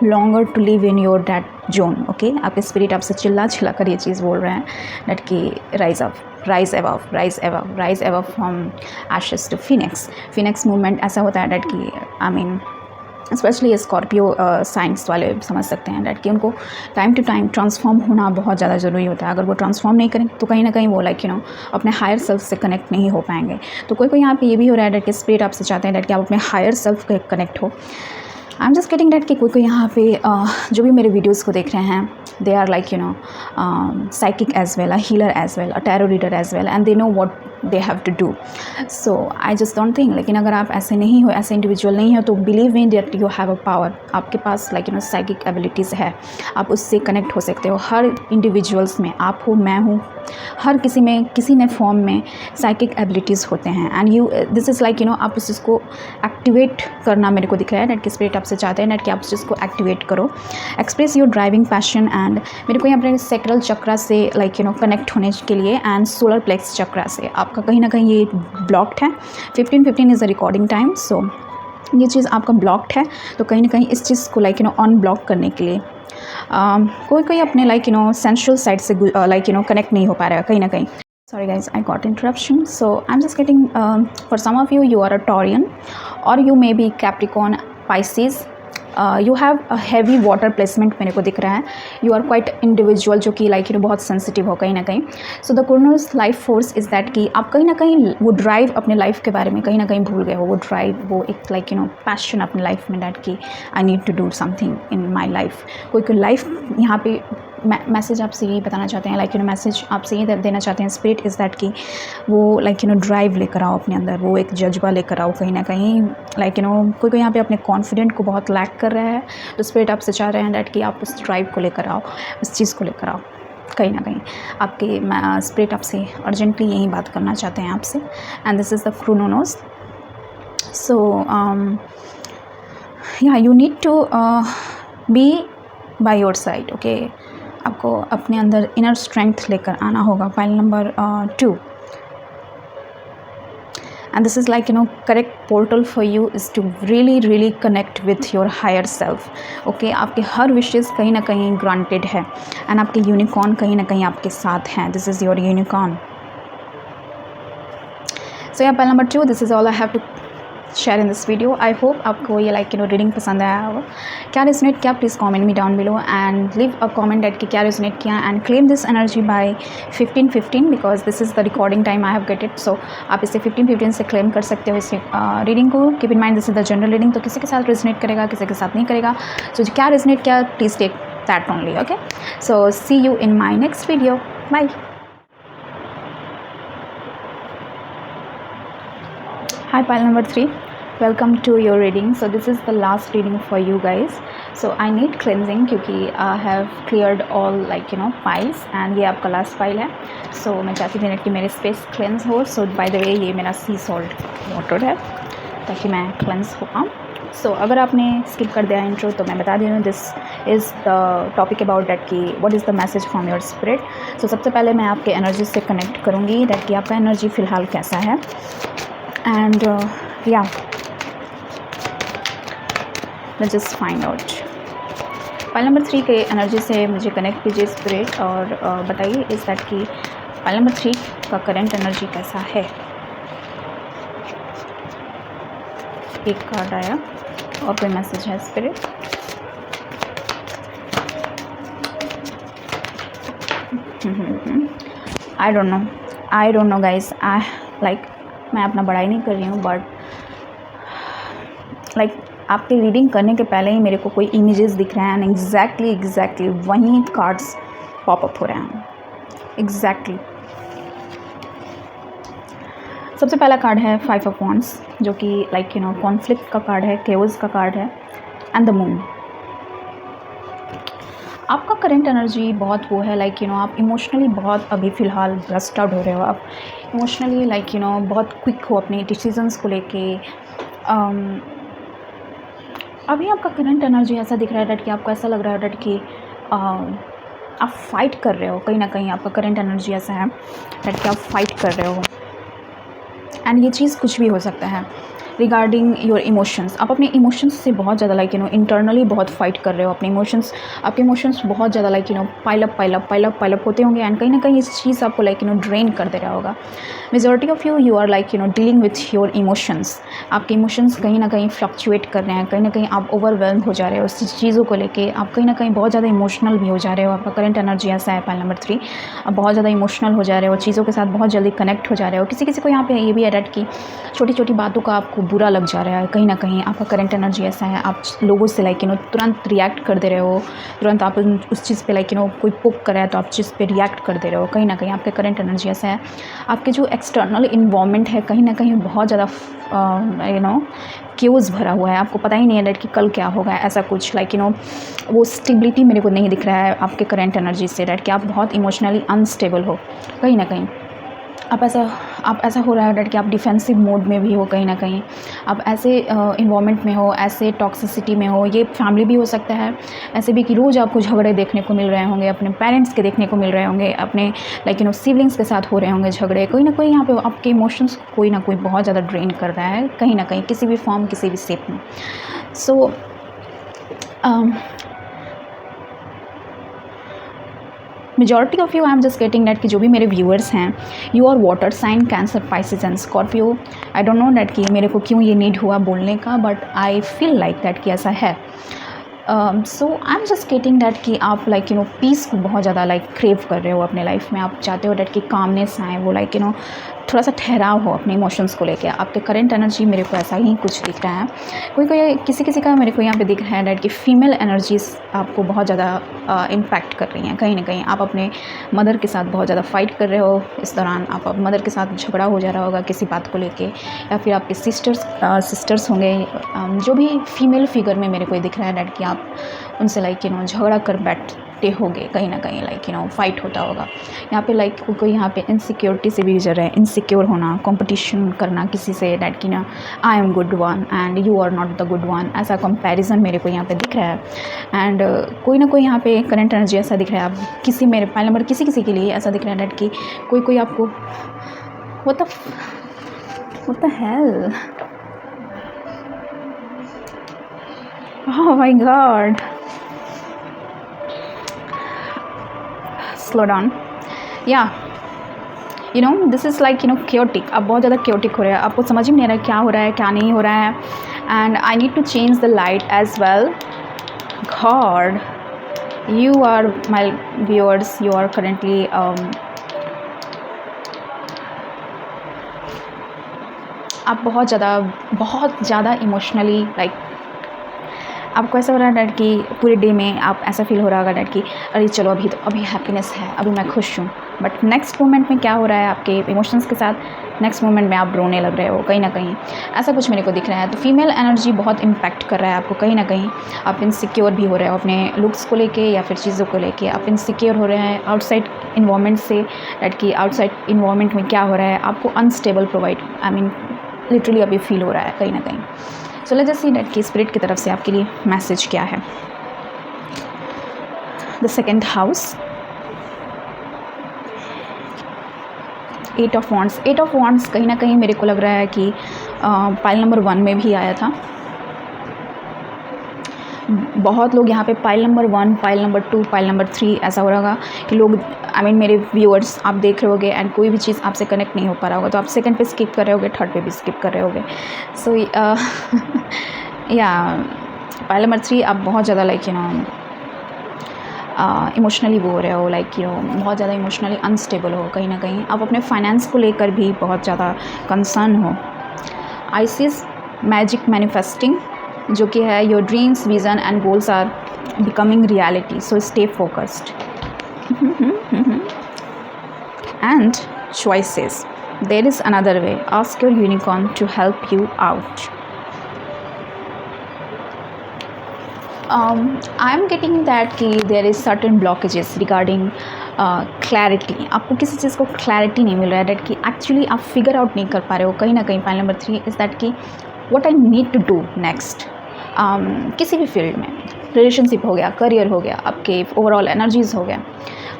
longer to live in your that zone, okay. आपके स्पिरिट आपसे चिल्ला कर ये चीज़ बोल रहे हैं दैट कि rise up, rise above, rise above, rise above from ashes to phoenix movement ऐसा होता है दैट कि I mean specially Scorpio signs वाले समझ सकते हैं दैट कि उनको टाइम टू टाइम ट्रांसफॉर्म होना बहुत ज़्यादा ज़रूरी होता है। अगर वो ट्रांसफॉर्म नहीं करें तो कहीं ना कहीं वो लाइक अपने हायर सेल्फ से कनेक्ट नहीं हो पाएंगे। तो कोई यहाँ पे ये भी हो रहा है दैट कि स्पिरिट आपसे चाहते हैं दैट कि आप अपने हायर सेल्फ के कनेक्ट हो। आई एम जस्ट गेटिंग दैट कि कोई यहाँ पे जो भी मेरे वीडियोज़ को देख रहे हैं they are like psychic as well, a healer as well, a tarot reader as well, and they know they have to do. So I just don't think, लेकिन अगर आप ऐसे नहीं हो, ऐसे इंडिविजुअल नहीं हो, तो believe in that you have a power. आपके पास साइकिक एबिलिटीज़ है, आप उससे कनेक्ट हो सकते हो. हर इंडिविजुअल्स में, आप हो, मैं हूँ, हर किसी में किसी न फॉर्म में साइकिक एबिलिटीज़ होते हैं. एंड यू दिस इज़ आप उस चीज़ को एक्टिवेट करना मेरे को दिख रहा है. डेट की स्पिरिट आपसे चाहते हैं कि आप उस चीज़ को एक्टिवेट करो. Express your driving passion. And मेरे को यहाँ पर सेक्रल चक्रा से कनेक्ट होने के लिए, एंड सोलर प्लेक्स चक्रा से आपका कहीं ना कहीं ये ब्लॉक्ड है. 15:15 is the recording time. So ये चीज़ आपका ब्लॉक्ड है. तो कहीं ना कहीं इस चीज़ को अनब्लॉक करने के लिए कोई अपने सेंशुअल साइड से कनेक्ट नहीं हो पा रहा है कहीं ना कहीं. Sorry guys, I got interruption. So I'm just getting, for some of you, you are a Taurian, or you may be Capricorn, Pisces. You have a heavy water placement मेरे को दिख रहा है. You are quite individual जो कि बहुत sensitive हो कहीं ना कहीं. So the Cronus life force is that कि आप कहीं ना कहीं वो ड्राइव अपने लाइफ के बारे में कहीं ना कहीं भूल गए हो. वो ड्राइव, वो एक पैशन अपने लाइफ में, डैट कि I need to do something in my life. कोई लाइफ यहाँ पे मैसेज आपसे यही बताना चाहते हैं, मैसेज आपसे ये देना चाहते हैं स्पिरिट इज़ दैट कि वो ड्राइव लेकर आओ अपने अंदर, वो एक जज्बा लेकर आओ कहीं ना कहीं. कोई यहाँ पे अपने कॉन्फिडेंट को बहुत लैक कर रहा है, तो स्पिरिट आपसे चाह रहे हैं डैट कि आप उस ड्राइव को लेकर आओ, उस चीज़ को लेकर आओ कहीं ना कहीं. आपके स्पिरिट आपसे अर्जेंटली यही बात करना चाहते हैं आपसे. And this is the Kronos. So या you need to be by your side. Okay, आपको अपने अंदर इनर स्ट्रेंथ लेकर आना होगा. File number 2. And this is correct portal for you is to really connect with your higher self. Okay, आपके हर wishes कहीं ना कहीं ग्रांटेड है. एंड आपके यूनिकॉर्न कहीं ना कहीं आपके साथ हैं. This is your unicorn. So या file number 2, this is all I have to share in this video. I hope आपको ये रीडिंग पसंद आया होगा. क्या रेजोनेट किया, please comment me down below and leave a comment that कि क्या रेजोनेट किया. And claim this energy by 15:15 because this is the recording time I have get it. So आप इसे 15:15 से क्लेम कर सकते हो इस रीडिंग को. Keep in mind this is the general reading, तो किसी के साथ रेजोनेट करेगा, किसी के साथ नहीं करेगा. सो क्या रेजोनेट किया, please take that only. Okay, so see you in my next video. Bye. Hi, pile number 3. Welcome to your reading. So this is the last reading for you guys. So I need cleansing क्योंकि I have cleared all piles and ये आपका last pile है. So मैं चाहती थी कि मेरे space cleanse हो. So by the way ये मेरा sea salt water है ताकि मैं cleanse हो पाऊँ. So अगर आपने skip कर दिया intro तो मैं बता दी हूँ, this is the topic about that कि what is the message from your spirit. So सबसे पहले मैं आपके energy से connect करूँगी that कि आपका energy फ़िलहाल कैसा है. And yeah, let's just find out. File number 3 के एनर्जी से मुझे कनेक्ट कीजिए स्पिरिट और बताइए इस दैट कि फाइल नंबर 3 का करंट एनर्जी कैसा है. एक कार्ड आया और कोई मैसेज है spirit. I don't no guys. मैं अपना बड़ाई नहीं कर रही हूँ, बट आपकी रीडिंग करने के पहले ही मेरे को कोई इमेजेस दिख रहे हैं. एग्जैक्टली वहीं कार्ड्स पॉपअप हो रहे हैं. एग्जैक्टली सबसे पहला कार्ड है 5 ऑफ वॉन्ड्स जो कि कॉन्फ्लिक्ट का कार्ड है, केओस का कार्ड है, एंड द मून. आपका करंट एनर्जी बहुत वो है आप इमोशनली बहुत अभी फ़िलहाल ब्रस्ट आउट हो रहे हो. आप इमोशनली बहुत क्विक हो अपने डिसीजंस को लेके. अभी आपका करंट एनर्जी ऐसा दिख रहा है डैट कि आपको ऐसा लग रहा है डैट कि आप फाइट कर रहे हो कहीं ना कहीं. आपका करंट एनर्जी ऐसा है डैट कि आप फाइट कर रहे हो. एंड ये चीज़ कुछ भी हो सकता है रिगार्डिंग योर इमोशंस. आप अपने इमोशंस से बहुत ज़्यादा इंटरनली बहुत फाइट कर रहे हो. अपने इमोशंस, आपके इमोशंस बहुत ज़्यादा पाइल अप होते होंगे. एंड कहीं ना कहीं इस चीज़ आपको ड्रेन कर दे रहा होगा. Majority of you are dealing with your emotions. आपके इमोशंस कहीं ना कहीं फ्लक्चुएट कर रहे हैं. कहीं ना कहीं आप ओवरवेल्म हो जा रहे हो उस चीज़ों को लेके. आप कहीं ना कहीं बहुत ज़्यादा इमोशनल भी हो जा रहे हो. आपका करंट एनर्जी ऐसा है फाइल नंबर 3. आप बहुत ज़्यादा इमोशनल हो जा रहे हो, चीज़ों के साथ बहुत जल्दी कनेक्ट हो जा रहे हो. किसी को यहाँ पे ये भी एडिट की छोटी छोटी बातों का आपको बुरा लग जा रहा है, कहीं ना कहीं आपका करंट एनर्जी ऐसा है, आप लोगों से लाइक तुरंत रिएक्ट कर दे रहे हो, तुरंत आप उस चीज़ पे लाइक कोई पुक कर रहा है तो आप चीज़ पे रिएक्ट कर दे रहे हो, कहीं ना कहीं आपके करंट एनर्जी ऐसा है। आपके जो एक्सटर्नल इन्वायरमेंट है कहीं ना कहीं बहुत ज़्यादा क्यूज़ भरा हुआ है, आपको पता ही नहीं है डेट कि कल क्या होगा, ऐसा कुछ लाइक वो स्टेबिलिटी मेरे को नहीं दिख रहा है आपके करंट एनर्जी से, डेट कि आप बहुत इमोशनली अनस्टेबल हो कहीं ना कहीं। आप ऐसा हो रहा है डेट कि आप डिफेंसिव मोड में भी हो, कहीं ना कहीं आप ऐसे इन्वायरमेंट में हो, ऐसे टॉक्सिसिटी में हो, ये फैमिली भी हो सकता है, ऐसे भी कि रोज़ आपको झगड़े देखने को मिल रहे होंगे, अपने पेरेंट्स के देखने को मिल रहे होंगे, अपने लाइक सिबलिंग्स के साथ हो रहे होंगे झगड़े, कोई ना कोई यहाँ पे आपके इमोशंस कोई ना कोई बहुत ज़्यादा ड्रेन कर रहा है कहीं ना कहीं, किसी भी फॉर्म किसी भी शेप में। So majority of you I am just getting that कि जो भी मेरे व्यूअर्स हैं, you are water sign, cancer, Pisces and Scorpio. I don't know that कि मेरे को क्यों ये नीड हुआ बोलने का, but I feel like that कि ऐसा है। So I am just getting that कि आप लाइक पीस को बहुत ज़्यादा लाइक क्रेव कर रहे हो अपने लाइफ में, आप चाहते हो डेट कि कामनेस आए, वो लाइक थोड़ा सा ठहराव हो अपने इमोशंस को लेके। आपके करंट एनर्जी मेरे को ऐसा ही कुछ दिख रहा है, कोई किसी का मेरे को यहाँ पे दिख रहा है डेट कि फीमेल एनर्जीज आपको बहुत ज़्यादा इम्पैक्ट कर रही हैं कहीं ना कहीं। आप अपने मदर के साथ बहुत ज़्यादा फाइट कर रहे हो इस दौरान, आप मदर के साथ झगड़ा हो जा रहा होगा किसी बात को लेके, या फिर आपके सिस्टर्स होंगे, जो भी फीमेल फिगर में मेरे को दिख रहा है डेट कि आप उनसे लाइक झगड़ा कर बैठते होगे कहीं ना कहीं, लाइक फाइट होता होगा यहाँ पे, लाइक कोई यहाँ पे इनसिक्योरिटी से भी गुजर रहा है, इनसिक्योर होना, कंपटीशन करना किसी से डेट कि I am good one and you are not the good one, ऐसा कंपैरिजन मेरे को यहाँ पे दिख रहा है। एंड कोई ना कोई यहाँ पे करंट एनर्जी ऐसा दिख रहा है, आप किसी मेरे पाइल नंबर किसी के लिए ऐसा दिख रहा है डेट कि कोई आपको what the hell, oh my god, slow down, yeah, this is like chaotic, आप बहुत ज़्यादा chaotic हो रहे हैं, आपको समझ ही नहीं आ रहा है क्या हो रहा है क्या नहीं हो रहा है। And I need to change the light as well. God, you are my viewers, you are currently आप बहुत ज़्यादा इमोशनली लाइक आपको ऐसा हो रहा है डैड कि पूरे डे में आप ऐसा फील हो रहा होगा डैड कि अरे चलो अभी हैप्पीनेस है, अभी मैं खुश हूँ, बट नेक्स्ट मोमेंट में क्या हो रहा है आपके इमोशंस के साथ, नेक्स्ट मोमेंट में आप रोने लग रहे हो कहीं ना कहीं, ऐसा कुछ मेरे को दिख रहा है। तो फीमेल एनर्जी बहुत इम्पैक्ट कर रहा है आपको कहीं ना कहीं, आप इनसिक्योर भी हो रहे हो अपने लुक्स को लेके या फिर चीज़ों को लेके, आप इनसिक्योर हो रहे हैं आउटसाइड इन्वायरमेंट से, डैड कि आउटसाइड इन्वायरमेंट में क्या हो रहा है, आपको अनस्टेबल प्रोवाइड लिटरली अभी फील हो रहा है कहीं ना कहीं। So let's just see that की स्पिरिट की तरफ से आपके लिए मैसेज क्या है। The second house, 8 of wands कहीं ना कहीं मेरे को लग रहा है कि पाइल नंबर 1 में भी आया था। बहुत लोग यहाँ पे pile number 1, pile number 2, pile number 3 ऐसा हो रहा कि लोग मेरे व्यूअर्स आप देख रहे होगे एंड कोई भी चीज़ आपसे कनेक्ट नहीं हो पा रहा होगा, तो आप सेकंड पे स्किप कर रहे होगे, थर्ड पे भी स्किप कर रहे होगे। सो या पाइल नंबर 3 आप बहुत ज़्यादा लाइक इमोशनली वो हो रहे हो, लाइक बहुत ज़्यादा इमोशनली अनस्टेबल हो कहीं ना कहीं, आप अपने फाइनेंस को लेकर भी बहुत ज़्यादा कंसर्न हो। आइसिस मैजिक मैनिफेस्टिंग जो कि है your dreams, vision and goals are becoming reality, so stay focused. And choices, there is another way, ask your unicorn to help you out. I am getting that कि there is certain blockages regarding clarity, आपको किसी चीज़ को clarity नहीं मिल रहा है date कि actually आप figure out नहीं कर पा रहे हो कहीं ना कहीं। पाइल नंबर 3 इज़ दैट कि what I need to do next, किसी भी फील्ड में, रिलेशनशिप हो गया, करियर हो गया, आपके ओवरऑल एनर्जीज़ हो गया,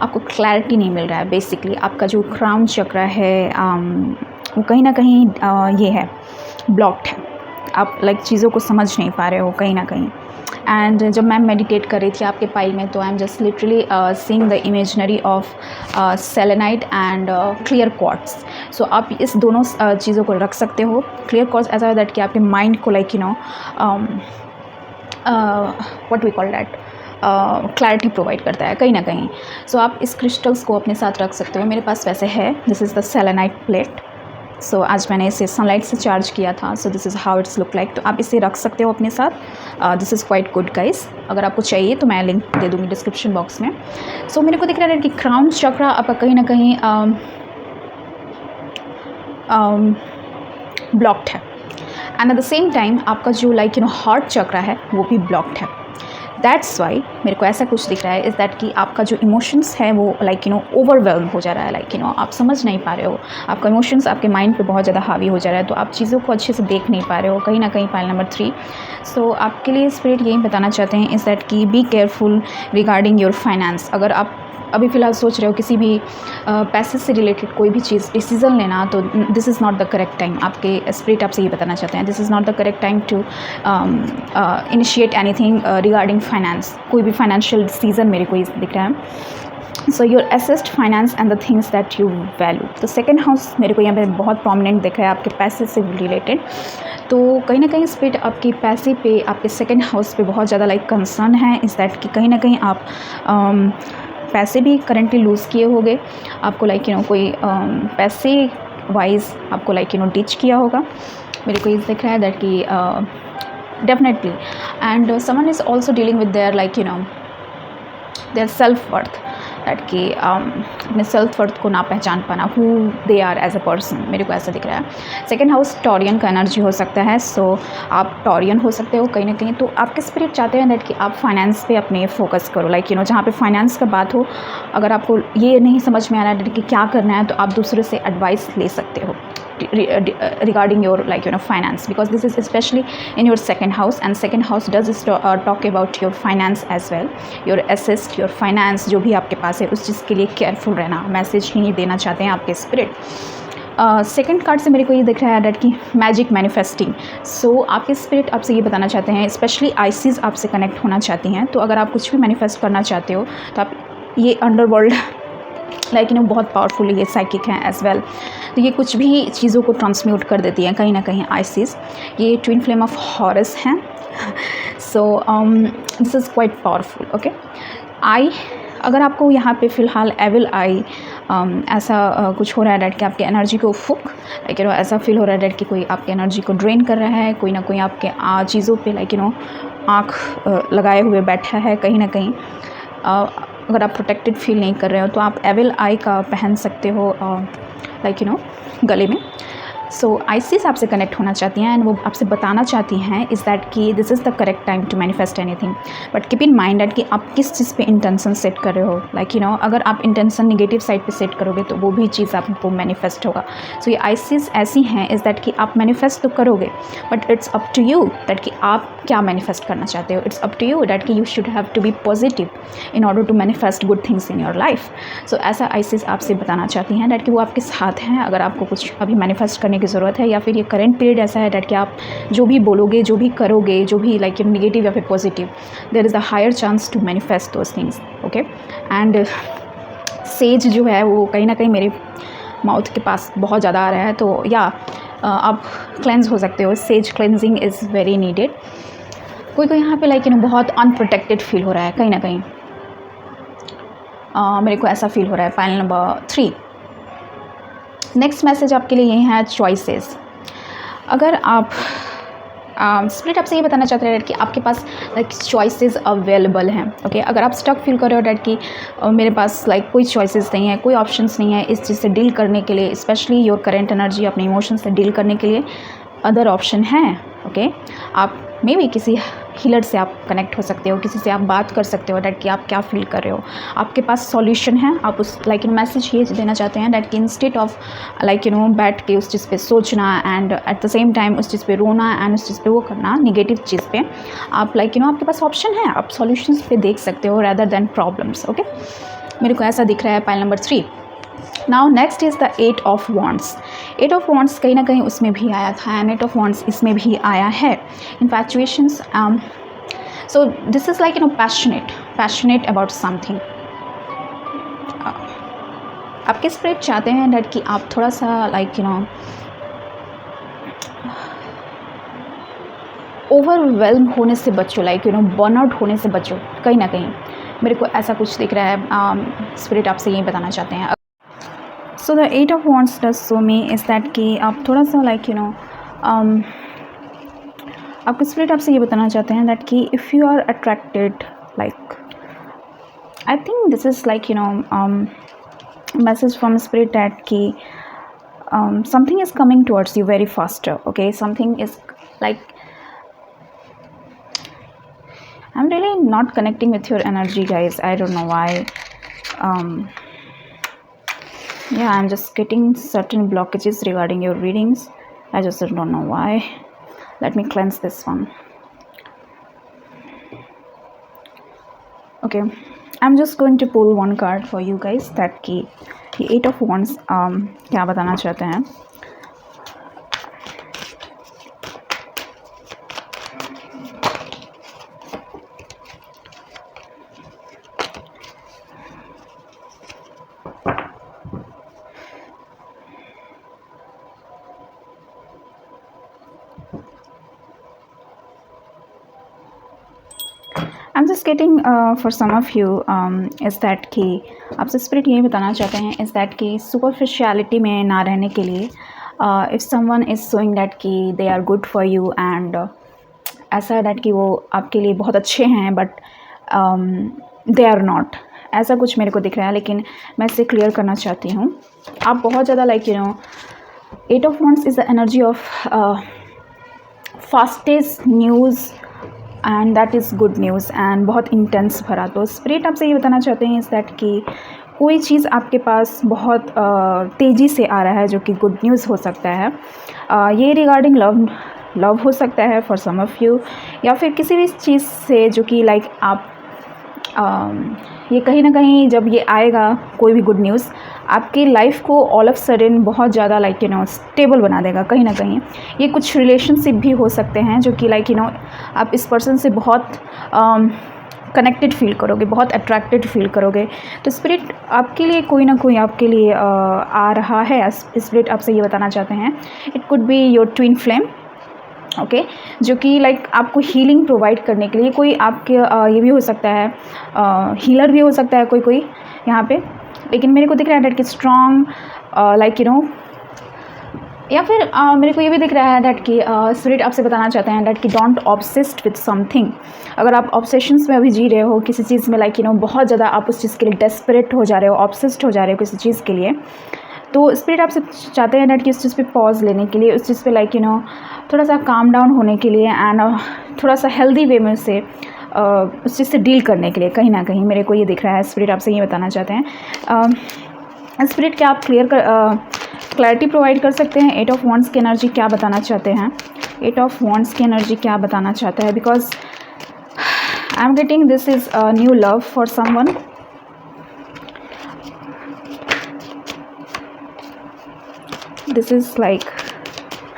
आपको क्लैरिटी नहीं मिल रहा है। बेसिकली आपका जो क्राउन चक्र है वो कहीं ना कहीं ये है ब्लॉक्ड है, आप लाइक चीज़ों को समझ नहीं पा रहे हो कहीं ना कहीं। एंड जब मैं मेडिटेट कर रही थी आपके पाइल में, तो I am just literally seeing the imaginary of selenite and clear quartz. So आप इस दोनों चीज़ों को रख सकते हो। क्लियर क्वार्ट्स ऐसा है दैट कि आपके माइंड को like what we call that clarity provide करता है कहीं ना कहीं। सो आप इस क्रिस्टल्स को अपने साथ रख सकते हो, मेरे पास वैसे है, this is the selenite plate. So आज मैंने इसे सनलाइट से चार्ज किया था। So this is how it's look like. तो आप इसे रख सकते हो अपने साथ। This is quite good guys. अगर आपको चाहिए तो मैं लिंक दे दूँगी डिस्क्रिप्शन बॉक्स में। सो मेरे को दिख रहा है कि क्राउन चक्रा आपका कहीं ना कहीं ब्लॉक्ड है, and eight the same time आपका जो हार्ट चक्रा है वो भी ब्लॉक्ड है। दैट्स वाई मेरे को ऐसा कुछ दिख रहा है इज़ दैट कि आपका जो इमोशंस है वो ओवरवेल्म हो जा रहा है। आप समझ नहीं पा रहे हो, आपका इमोशंस आपके माइंड पे बहुत ज़्यादा हावी हो जा रहा है, तो आप चीज़ों को अच्छे से देख नहीं पा रहे हो कहीं ना कहीं। Pile number 3। सो आपके लिए स्पिरिट यही बताना चाहते हैं इज़ दैट कि be careful regarding your finance. अगर आप अभी फ़िलहाल सोच रहे हो किसी भी पैसे से रिलेटेड कोई भी चीज़ डिसीज़न लेना, तो this is not the correct time. आपके स्पिरिट आपसे ये बताना चाहते हैं this is not the correct time to initiate anything regarding finance. कोई भी फाइनेंशियल डिसीज़न मेरे को ये दिख रहा है। So your assessed finance and the things that you value. तो सेकेंड हाउस मेरे को यहाँ पे बहुत प्रोमिनेंट दिख रहा है आपके पैसे से रिलेटेड। तो कहीं ना कहीं स्पिरिट आपके पैसे पे, आपके सेकेंड हाउस पे बहुत ज़्यादा कंसर्न है इज़ दैट कि कहीं ना कहीं आप पैसे भी करेंटली लूज़ किए होंगे। आपको कोई पैसे वाइज आपको डिच किया होगा। मेरे को ये दिख रहा है दैट कि definitely, and someone is also dealing with their their self worth, that कि अपने सेल्फ वर्थ को ना पहचान पाना, who they are as a person. मेरे को ऐसा दिख रहा है। सेकेंड हाउस टॉरियन का एनर्जी हो सकता है। सो आप टॉरियन हो सकते हो कहीं ना कहीं। तो आपके स्पिरिट चाहते हैं दैट कि आप फाइनेंस पे अपने फोकस करो। जहाँ पे फाइनेंस का बात हो, अगर आपको ये नहीं समझ में आ रहा है कि क्या करना है, तो आप दूसरे से एडवाइस ले सकते हो regarding your finance, because this is especially in your second house, and second house does talk about your finance as well, your assets, your finance जो भी आपके पास है उस चीज़ के लिए केयरफुल रहना, मैसेज ही देना चाहते हैं आपके स्पिरिट। सेकेंड कार्ड से मेरे को ये दिख रहा है डैट की मैजिक मैनिफेस्टिंग। सो आपके स्पिरिट आपसे ये बताना चाहते हैं, स्पेशली आइसिस आपसे कनेक्ट होना चाहती हैं। तो अगर आप कुछ भी मैनिफेस्ट करना चाहते हो तो आप ये अंडरवर्ल्ड बहुत पावरफुल ये साइकिक हैं एज वेल। तो ये कुछ भी चीज़ों को ट्रांसम्यूट कर देती हैं कहीं ना कहीं आइसिस। ये ट्विन फ्लेम ऑफ हॉरस हैं। So this is quite powerful. Okay, I, अगर आपको यहाँ पे फ़िलहाल एविल आई ऐसा कुछ हो रहा है डैट कि आपके एनर्जी को फुक ऐसा फील हो रहा है डैट कि कोई आपके एनर्जी को ड्रेन कर रहा है, कोई ना कोई आपके चीज़ों पे आँख लगाए हुए बैठा है कहीं ना कहीं। अगर आप प्रोटेक्टेड फील नहीं कर रहे हो तो आप एविल आई का पहन सकते हो गले में। सो आइसिस आपसे कनेक्ट होना चाहती हैं एंड वो आपसे बताना चाहती हैं इज़ दैट कि this is the correct time to manifest anything, but keep in mind that कि आप किस चीज़ पे इंटेंशन सेट कर रहे हो। अगर आप इंटेंशन नेगेटिव साइड पे सेट करोगे तो वो भी चीज़ आपको मैनिफेस्ट होगा। सो ये आइसिस ऐसी हैं इज़ दैट कि आप मैनिफेस्ट तो करोगे, but it's up to you that कि आप क्या मैनिफेस्ट करना चाहते हो। It's up to you that कि you should have to be positive in order to manifest good things in your life. So ऐसा आइसिस आपसे बताना चाहती हैं दैट कि वो आपके साथ हैं अगर आपको कुछ अभी मैनिफेस्ट करने की ज़रूरत है, या फिर ये करेंट पीरियड ऐसा है डैट कि आप जो भी बोलोगे, जो भी करोगे, जो भी नेगेटिव या फिर positive, there is a higher chance to manifest those things. Okay, and says जो है वो कहीं ना कहीं मेरे माउथ के पास बहुत ज़्यादा आ रहा है, तो या आप क्लेंज हो सकते हो। Says cleansing is very needed. कोई कोई यहाँ पे बहुत अनप्रोटेक्टेड फील हो रहा है कहीं ना कहीं। मेरे को ऐसा फील हो रहा है। Final number 3। नेक्स्ट मैसेज आपके लिए यही है, चॉइसेस। अगर आप स्पिरिट आपसे ये बताना चाहते हैं कि आपके पास चॉइसेस अवेलेबल हैं। ओके, अगर आप स्टक फील कर रहे हो डैट कि मेरे पास कोई चॉइसेस नहीं है, कोई ऑप्शंस नहीं है इस चीज़ से डील करने के लिए, स्पेशली योर करेंट एनर्जी अपने इमोशंस से डील करने के लिए, अदर ऑप्शन है। ओके, आप मे बी किसी हीलर से आप कनेक्ट हो सकते हो, किसी से आप बात कर सकते हो डैट कि आप क्या फील कर रहे हो, आपके पास सॉल्यूशन है। आप उस मैसेज ये देना चाहते हैं डैट कि इंस्टेड ऑफ बैठ के उस चीज़ पे सोचना and eight the same time उस चीज़ पे रोना एंड उस चीज़ पे वो करना नेगेटिव चीज़ पे, आप आपके पास ऑप्शन है, आप सॉल्यूशंस पे देख सकते हो रैदर देन प्रॉब्लम्स। ओके, मेरे को ऐसा दिख रहा है। Pile number 3। Now next is the 8 of wands. 8 of wands कहीं ना कहीं उसमें भी आया था एंड 8 ऑफ वॉन्ड्स इसमें भी आया है। Infatuations, so this is passionate about something. आपके स्पिरिट चाहते हैं डैट कि आप थोड़ा सा ओवरवेल्म होने से बचो, बर्नआउट होने से बचो कहीं ना कहीं। मेरे को ऐसा कुछ दिख रहा है। स्पिरिट आपसे यही बताना चाहते हैं। So the 8 of wants does show me is that कि आप थोड़ा सा लाइक आपके स्पिरिट आपसे ये बताना चाहते हैं दैट कि if you are attracted like I think this is like message from spirit that ki something is coming towards you very faster. Okay, something is like I'm really not connecting with your energy, guys. I don't know why. Yeah, I'm just getting certain blockages regarding your readings. I just don't know why. Let me cleanse this one. Okay, I'm just going to pull one card for you guys that ki ये 8 of wands क्या बताना चाहते हैं. I'm just getting for some of you is that कि आपसे spirit ये बताना चाहते हैं is that कि सुपरफिशियलिटी में ना रहने के लिए if someone is showing that कि they are good for you and ऐसा है that कि वो आपके लिए बहुत अच्छे हैं but they are not, ऐसा कुछ मेरे को दिख रहा है. लेकिन मैं इसे क्लियर करना चाहती हूँ. आप बहुत ज़्यादा like 8 of wands is the energy of fastest news and that is good news and बहुत इंटेंस भरा. तो स्पिरिट आपसे ये बताना चाहते हैं इज़ दैट कि कोई चीज़ आपके पास बहुत तेज़ी से आ रहा है जो कि गुड न्यूज़ हो सकता है. ये रिगार्डिंग लव हो सकता है फॉर सम ऑफ यू, या फिर किसी भी चीज़ से जो कि लाइक आप ये कहीं ना कहीं जब ये आएगा कोई भी गुड न्यूज़ आपकी लाइफ को ऑल ऑफ सडन बहुत ज़्यादा लाइक स्टेबल बना देगा. कहीं ना कहीं ये कुछ रिलेशनशिप भी हो सकते हैं जो कि लाइक आप इस पर्सन से बहुत कनेक्टेड फील करोगे, बहुत अट्रैक्टेड फील करोगे. तो स्पिरिट आपके लिए कोई ना कोई आपके लिए आ रहा है. स्पिरिट आपसे ये बताना चाहते हैं it could be your twin flame. Okay, जो कि लाइक आपको हीलिंग प्रोवाइड करने के लिए कोई आपके ये भी हो सकता है, हीलर भी हो सकता है कोई यहाँ पे. लेकिन मेरे को दिख रहा है दैट कि स्ट्रॉन्ग लाइक या फिर मेरे को ये भी दिख रहा है दैट कि स्पिरिट आपसे बताना चाहते हैं दैट कि डोंट ऑब्सेस्ड विथ समथिंग. अगर आप ऑब्सेशंस में अभी जी रहे हो किसी चीज़ में लाइक बहुत ज़्यादा आप उस चीज़ के लिए डेस्परेट हो जा रहे हो, ऑब्सेस्ड हो जा रहे हो किसी चीज़ के लिए, तो स्पिरिट आपसे चाहते हैं दैट कि उस चीज़ पे पॉज लेने के लिए, उस चीज़ पे लाइक थोड़ा सा काम डाउन होने के लिए एंड थोड़ा सा हेल्दी वे में से उस चीज़ से डील करने के लिए. कहीं ना कहीं मेरे को ये दिख रहा है स्पिरिट आपसे ये बताना चाहते हैं. स्पिरिट क्या आप क्लैरिटी प्रोवाइड कर सकते हैं 8 ऑफ वॉन्ड्स की एनर्जी क्या बताना चाहते हैं. 8 ऑफ वॉन्ड्स की एनर्जी क्या बताना चाहता है, because I am getting this is new love for someone. This is like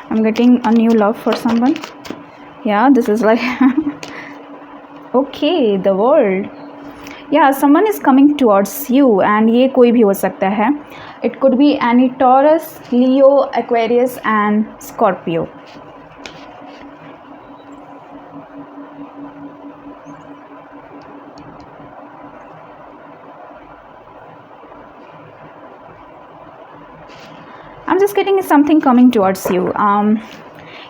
I'm getting a new love for someone. Yeah, this is like okay, the world. Yeah, someone is coming towards you and ये कोई भी हो सकता है. It could be any Taurus, Leo, Aquarius and Scorpio. I'm just getting something coming towards you.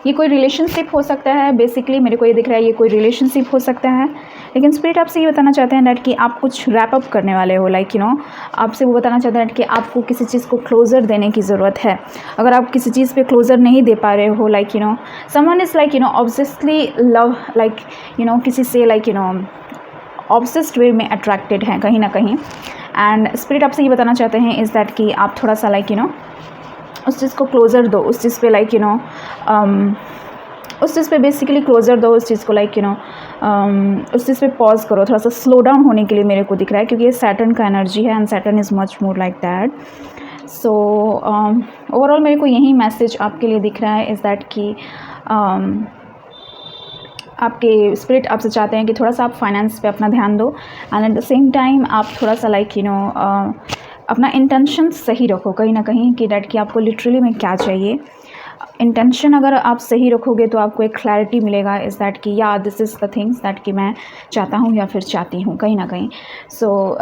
ये कोई relationship हो सकता है. बेसिकली मेरे को ये दिख रहा है ये कोई रिलेशनशिप हो सकता है. लेकिन स्पिरिट आपसे ये बताना चाहते हैं दैट कि आप कुछ रैप अप करने वाले हो. लाइक आपसे वो बताना चाहते हैं कि आपको किसी चीज़ को क्लोज़र देने की ज़रूरत है. अगर आप किसी चीज़ पे क्लोज़र नहीं दे पा रहे हो, like someone is like obsessively love like किसी से लाइक ऑब्सेस्ड वे में अट्रैक्टेड हैं कहीं ना कहीं. एंड स्पिरिट आपसे ये बताना चाहते हैं इज़ दैट कि आप थोड़ा सा लाइक उस चीज़ को क्लोज़र दो, उस चीज़ पे लाइक उस चीज़ पे बेसिकली क्लोज़र दो, उस चीज़ को लाइक उस चीज़ पे पॉज करो, थोड़ा सा स्लो डाउन होने के लिए मेरे को दिख रहा है क्योंकि ये सैटर्न का एनर्जी है and Saturn is much more like that. So overall मेरे को यही मैसेज आपके लिए दिख रहा है इज़ दैट कि आपके स्पिरिट आपसे चाहते हैं कि थोड़ा सा आप फाइनेंस पे अपना ध्यान दो and eight the same time आप थोड़ा सा लाइक अपना इंटेंशन सही रखो कहीं ना कहीं कि डैट कि आपको लिटरली में क्या चाहिए. इंटेंशन अगर आप सही रखोगे तो आपको एक क्लैरिटी मिलेगा इज़ दैट कि या this is the things that कि मैं चाहता हूँ या फिर चाहती हूँ कहीं ना कहीं. So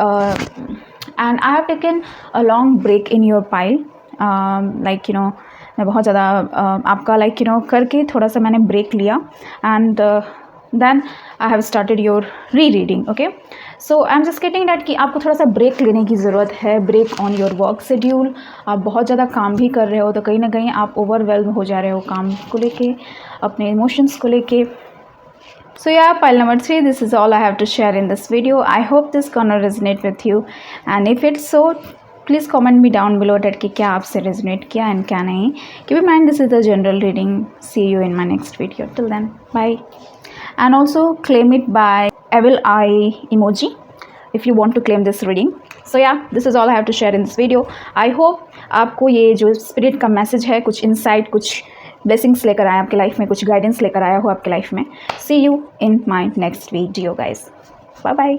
and I have taken a long break in your pile, like मैं बहुत ज़्यादा आपका करके थोड़ा सा मैंने ब्रेक लिया, and then I have started your re reading. Okay, so I am just getting that कि आपको थोड़ा सा ब्रेक लेने की ज़रूरत है, break on your work schedule. आप बहुत ज़्यादा काम भी कर रहे हो तो कहीं ना कहीं आप ओवरवेल्म हो जा रहे हो काम को लेके, अपने इमोशंस को लेके. So yeah, pile number 3, this is all I have to share in this video. I hope this gonna resonate with you, and if it's so, please comment me down below that कि क्या आपसे resonate किया and क्या नहीं. Keep in mind this is the general reading. See you in my next video. Till then, bye. And also claim it by evil eye emoji if you want to claim this reading. So yeah, this is all I have to share in this video. I hope आपको ये जो spirit का message है कुछ insight, कुछ blessings लेकर आया आपके लाइफ में, कुछ गाइडेंस लेकर आया हो आपके लाइफ में. See you in my next video guys. Bye bye.